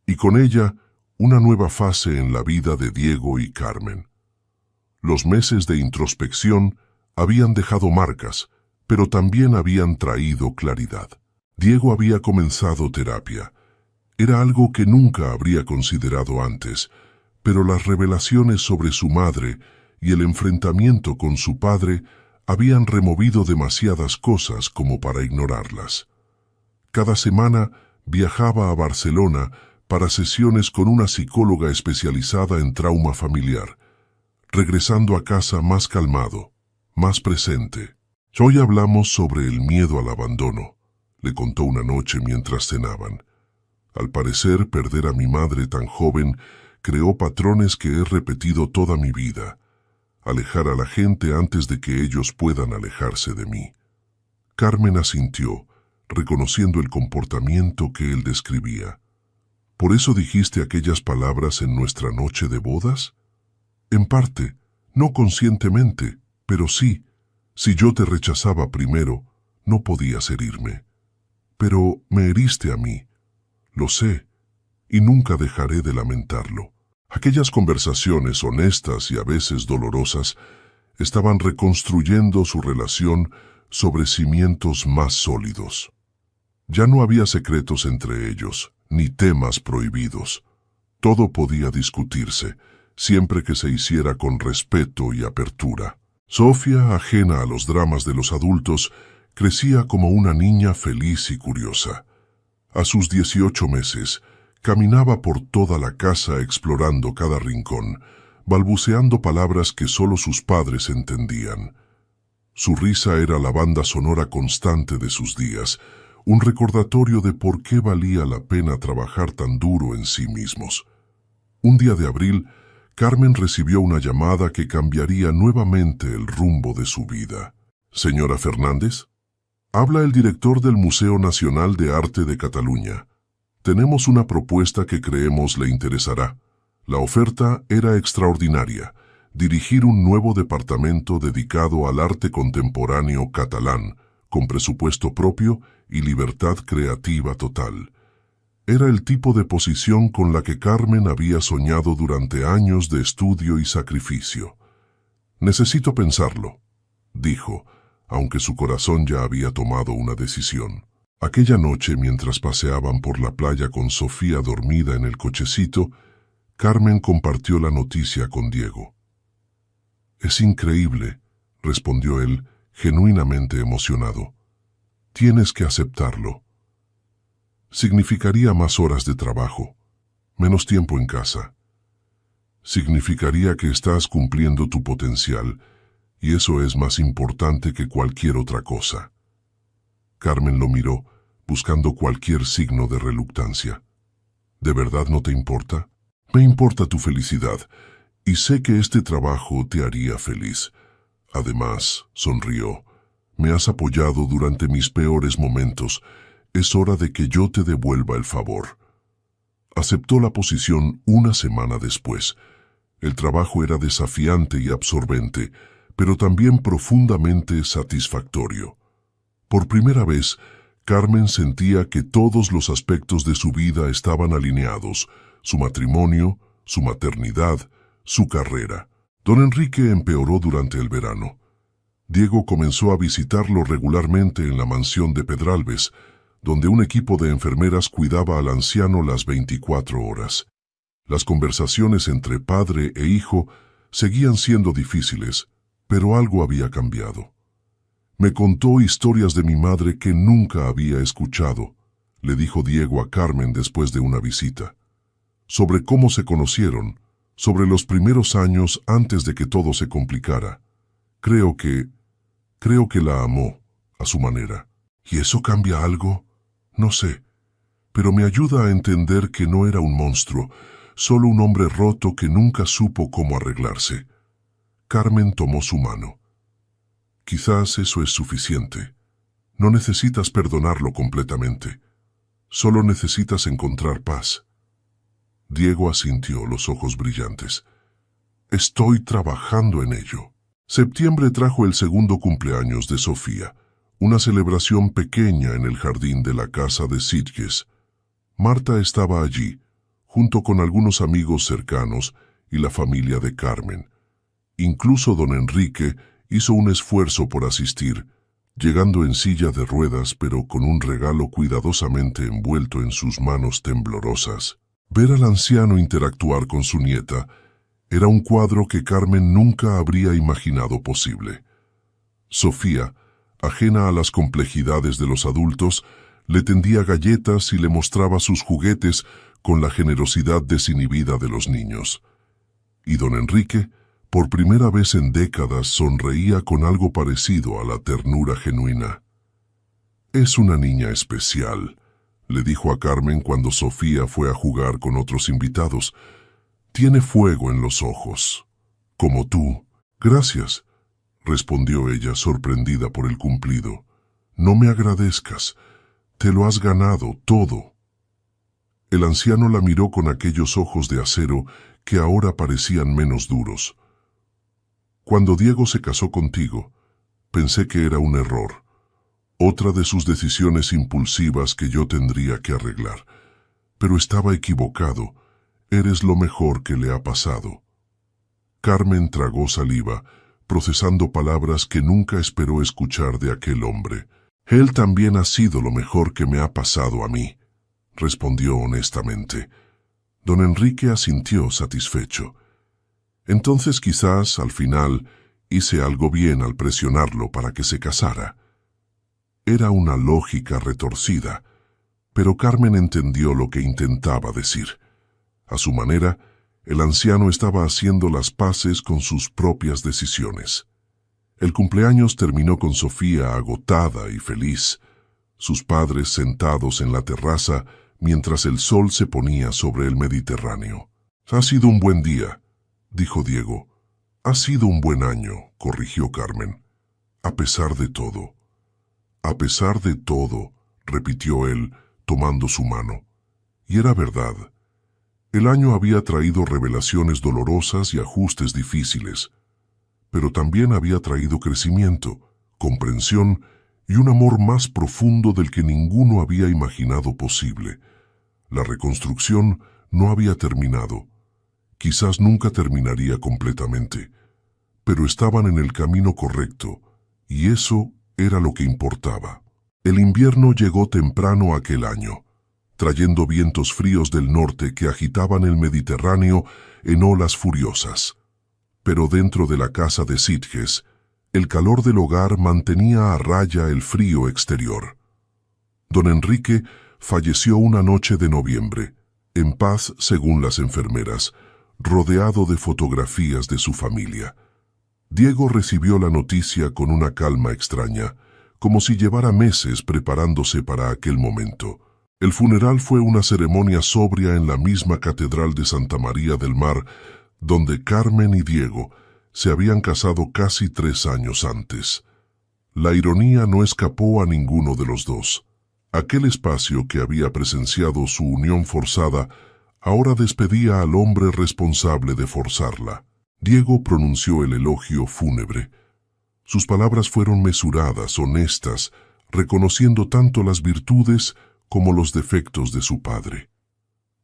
S1: y con ella una nueva fase en la vida de Diego y Carmen. Los meses de introspección habían dejado marcas, pero también habían traído claridad. Diego había comenzado terapia. Era algo que nunca habría considerado antes, pero las revelaciones sobre su madre y el enfrentamiento con su padre habían removido demasiadas cosas como para ignorarlas. Cada semana viajaba a Barcelona para sesiones con una psicóloga especializada en trauma familiar, regresando a casa más calmado, más presente. «Hoy hablamos sobre el miedo al abandono», le contó una noche mientras cenaban. «Al parecer, perder a mi madre tan joven creó patrones que he repetido toda mi vida. Alejar a la gente antes de que ellos puedan alejarse de mí». Carmen asintió, reconociendo el comportamiento que él describía. «¿Por eso dijiste aquellas palabras en nuestra noche de bodas?» «En parte, no conscientemente, pero sí. Si yo te rechazaba primero, no podías herirme. Pero me heriste a mí. Lo sé, y nunca dejaré de lamentarlo. Aquellas conversaciones honestas y a veces dolorosas estaban reconstruyendo su relación sobre cimientos más sólidos. Ya no había secretos entre ellos, ni temas prohibidos. Todo podía discutirse, siempre que se hiciera con respeto y apertura. Sofía, ajena a los dramas de los adultos, crecía como una niña feliz y curiosa. A sus 18 meses, caminaba por toda la casa explorando cada rincón, balbuceando palabras que solo sus padres entendían. Su risa era la banda sonora constante de sus días, un recordatorio de por qué valía la pena trabajar tan duro en sí mismos. Un día de abril, Carmen recibió una llamada que cambiaría nuevamente el rumbo de su vida. «Señora Fernández, habla el director del Museo Nacional de Arte de Cataluña. Tenemos una propuesta que creemos le interesará. La oferta era extraordinaria: dirigir un nuevo departamento dedicado al arte contemporáneo catalán, con presupuesto propio y libertad creativa total». Era el tipo de posición con la que Carmen había soñado durante años de estudio y sacrificio. «Necesito pensarlo», dijo, aunque su corazón ya había tomado una decisión. Aquella noche, mientras paseaban por la playa con Sofía dormida en el cochecito, Carmen compartió la noticia con Diego. «Es increíble», respondió él, genuinamente emocionado. «Tienes que aceptarlo. Significaría más horas de trabajo, menos tiempo en casa. Significaría que estás cumpliendo tu potencial, y eso es más importante que cualquier otra cosa». Carmen lo miró, buscando cualquier signo de reluctancia. «¿De verdad no te importa?» «Me importa tu felicidad, y sé que este trabajo te haría feliz. Además», sonrió, «me has apoyado durante mis peores momentos. Es hora de que yo te devuelva el favor». Aceptó la posición una semana después. El trabajo era desafiante y absorbente, pero también profundamente satisfactorio. Por primera vez, Carmen sentía que todos los aspectos de su vida estaban alineados: su matrimonio, su maternidad, su carrera. Don Enrique empeoró durante el verano. Diego comenzó a visitarlo regularmente en la mansión de Pedralbes, donde un equipo de enfermeras cuidaba al anciano las 24 horas. Las conversaciones entre padre e hijo seguían siendo difíciles, pero algo había cambiado. «Me contó historias de mi madre que nunca había escuchado», le dijo Diego a Carmen después de una visita. «Sobre cómo se conocieron, sobre los primeros años antes de que todo se complicara. Creo que la amó, a su manera». «¿Y eso cambia algo?» «No sé, pero me ayuda a entender que no era un monstruo, solo un hombre roto que nunca supo cómo arreglarse». Carmen tomó su mano. «Quizás eso es suficiente. No necesitas perdonarlo completamente. Solo necesitas encontrar paz». Diego asintió, los ojos brillantes. «Estoy trabajando en ello». Septiembre trajo el segundo cumpleaños de Sofía, una celebración pequeña en el jardín de la casa de Sitges. Marta estaba allí, junto con algunos amigos cercanos y la familia de Carmen. Incluso don Enrique hizo un esfuerzo por asistir, llegando en silla de ruedas pero con un regalo cuidadosamente envuelto en sus manos temblorosas. Ver al anciano interactuar con su nieta era un cuadro que Carmen nunca habría imaginado posible. Sofía, ajena a las complejidades de los adultos, le tendía galletas y le mostraba sus juguetes con la generosidad desinhibida de los niños. Y don Enrique, por primera vez en décadas, sonreía con algo parecido a la ternura genuina. «Es una niña especial», le dijo a Carmen cuando Sofía fue a jugar con otros invitados. «Tiene fuego en los ojos, como tú». «Gracias», respondió ella, sorprendida por el cumplido. «No me agradezcas. Te lo has ganado todo». El anciano la miró con aquellos ojos de acero que ahora parecían menos duros. «Cuando Diego se casó contigo, pensé que era un error, otra de sus decisiones impulsivas que yo tendría que arreglar. Pero estaba equivocado. Eres lo mejor que le ha pasado. Carmen tragó saliva, procesando palabras que nunca esperó escuchar de aquel hombre. Él también ha sido lo mejor que me ha pasado a mí, respondió honestamente. Don Enrique asintió satisfecho. Entonces quizás, al final, hice algo bien al presionarlo para que se casara. Era una lógica retorcida, pero Carmen entendió lo que intentaba decir. A su manera, el anciano estaba haciendo las paces con sus propias decisiones. El cumpleaños terminó con Sofía agotada y feliz, sus padres sentados en la terraza mientras el sol se ponía sobre el Mediterráneo. «Ha sido un buen día», dijo Diego. «Ha sido un buen año», corrigió Carmen. «A pesar de todo». «A pesar de todo», repitió él, tomando su mano. Y era verdad. El año había traído revelaciones dolorosas y ajustes difíciles, pero también había traído crecimiento, comprensión y un amor más profundo del que ninguno había imaginado posible. La reconstrucción no había terminado. Quizás nunca terminaría completamente, pero estaban en el camino correcto, y eso era lo que importaba. El invierno llegó temprano aquel año, trayendo vientos fríos del norte que agitaban el Mediterráneo en olas furiosas. Pero dentro de la casa de Sitges, el calor del hogar mantenía a raya el frío exterior. Don Enrique falleció una noche de noviembre, en paz según las enfermeras, rodeado de fotografías de su familia. Diego recibió la noticia con una calma extraña, como si llevara meses preparándose para aquel momento. El funeral fue una ceremonia sobria en la misma catedral de Santa María del Mar, donde Carmen y Diego se habían casado casi 3 años antes. La ironía no escapó a ninguno de los dos. Aquel espacio que había presenciado su unión forzada ahora despedía al hombre responsable de forzarla. Diego pronunció el elogio fúnebre. Sus palabras fueron mesuradas, honestas, reconociendo tanto las virtudes como los defectos de su padre.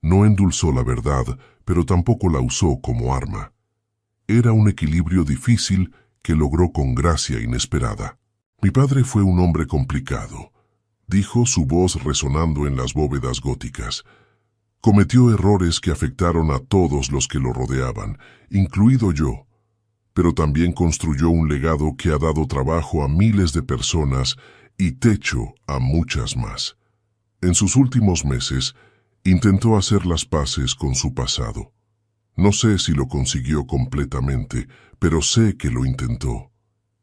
S1: No endulzó la verdad, pero tampoco la usó como arma. Era un equilibrio difícil que logró con gracia inesperada. «Mi padre fue un hombre complicado», dijo, su voz resonando en las bóvedas góticas. «Cometió errores que afectaron a todos los que lo rodeaban, incluido yo, pero también construyó un legado que ha dado trabajo a miles de personas y techo a muchas más. En sus últimos meses, intentó hacer las paces con su pasado. No sé si lo consiguió completamente, pero sé que lo intentó.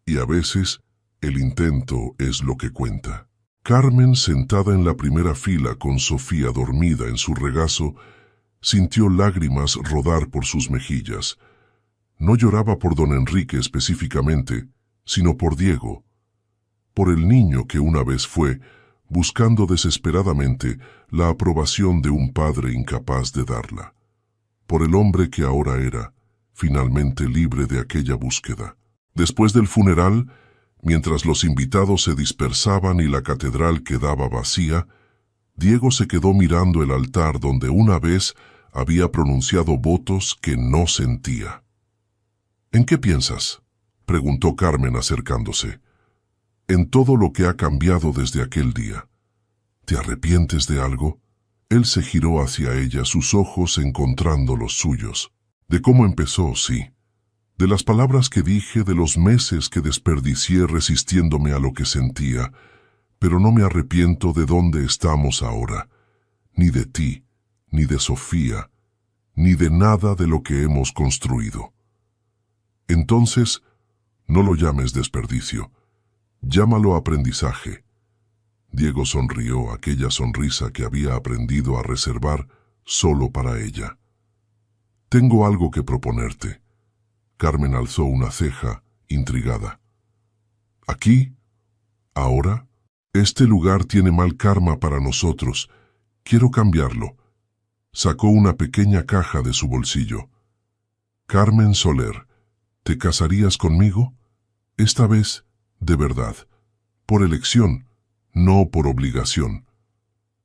S1: Y a veces, el intento es lo que cuenta». Carmen, sentada en la primera fila con Sofía dormida en su regazo, sintió lágrimas rodar por sus mejillas. No lloraba por don Enrique específicamente, sino por Diego, por el niño que una vez fue, buscando desesperadamente la aprobación de un padre incapaz de darla, por el hombre que ahora era, finalmente libre de aquella búsqueda. Después del funeral, mientras los invitados se dispersaban y la catedral quedaba vacía, Diego se quedó mirando el altar donde una vez había pronunciado votos que no sentía. «¿En qué piensas?», preguntó Carmen acercándose. «En todo lo que ha cambiado desde aquel día. ¿Te arrepientes de algo?». Él se giró hacia ella, sus ojos encontrando los suyos. «De cómo empezó, sí. De las palabras que dije, de los meses que desperdicié resistiéndome a lo que sentía, pero no me arrepiento de dónde estamos ahora, ni de ti, ni de Sofía, ni de nada de lo que hemos construido». «Entonces, no lo llames desperdicio, llámalo aprendizaje». Diego sonrió, aquella sonrisa que había aprendido a reservar solo para ella. «Tengo algo que proponerte». Carmen alzó una ceja, intrigada. «¿Aquí? ¿Ahora? Este lugar tiene mal karma para nosotros. Quiero cambiarlo». Sacó una pequeña caja de su bolsillo. «Carmen Soler, ¿te casarías conmigo? Esta vez, de verdad, por elección, no por obligación».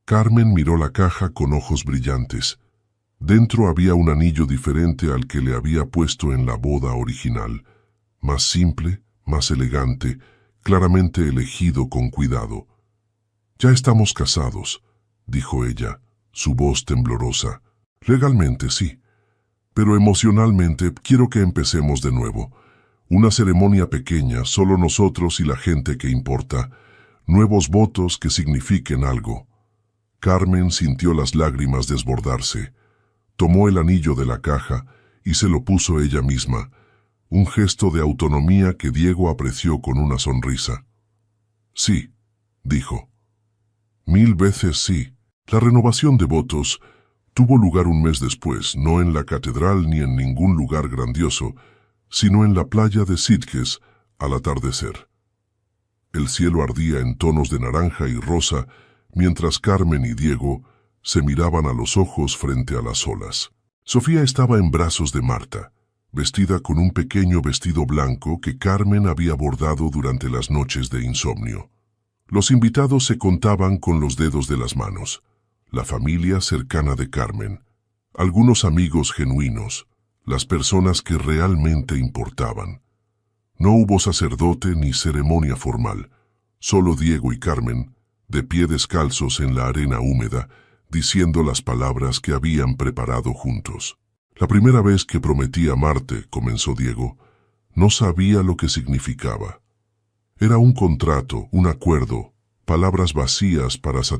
S1: Carmen miró la caja con ojos brillantes. Dentro había un anillo diferente al que le había puesto en la boda original, más simple, más elegante, claramente elegido con cuidado. «Ya estamos casados», dijo ella, su voz temblorosa. «Legalmente sí, pero emocionalmente quiero que empecemos de nuevo. Una ceremonia pequeña, solo nosotros y la gente que importa. Nuevos votos que signifiquen algo». Carmen sintió las lágrimas desbordarse. Tomó el anillo de la caja y se lo puso ella misma, un gesto de autonomía que Diego apreció con una sonrisa. «Sí», dijo. «1000 veces sí». La renovación de votos tuvo lugar un mes después, no en la catedral ni en ningún lugar grandioso, sino en la playa de Sitges al atardecer. El cielo ardía en tonos de naranja y rosa, mientras Carmen y Diego se miraban a los ojos frente a las olas. Sofía estaba en brazos de Marta, vestida con un pequeño vestido blanco que Carmen había bordado durante las noches de insomnio. Los invitados se contaban con los dedos de las manos, la familia cercana de Carmen, algunos amigos genuinos, las personas que realmente importaban. No hubo sacerdote ni ceremonia formal, solo Diego y Carmen, de pie descalzos en la arena húmeda, diciendo las palabras que habían preparado juntos. «La primera vez que prometí amarte», comenzó Diego, «no sabía lo que significaba. Era un contrato, un acuerdo, palabras vacías para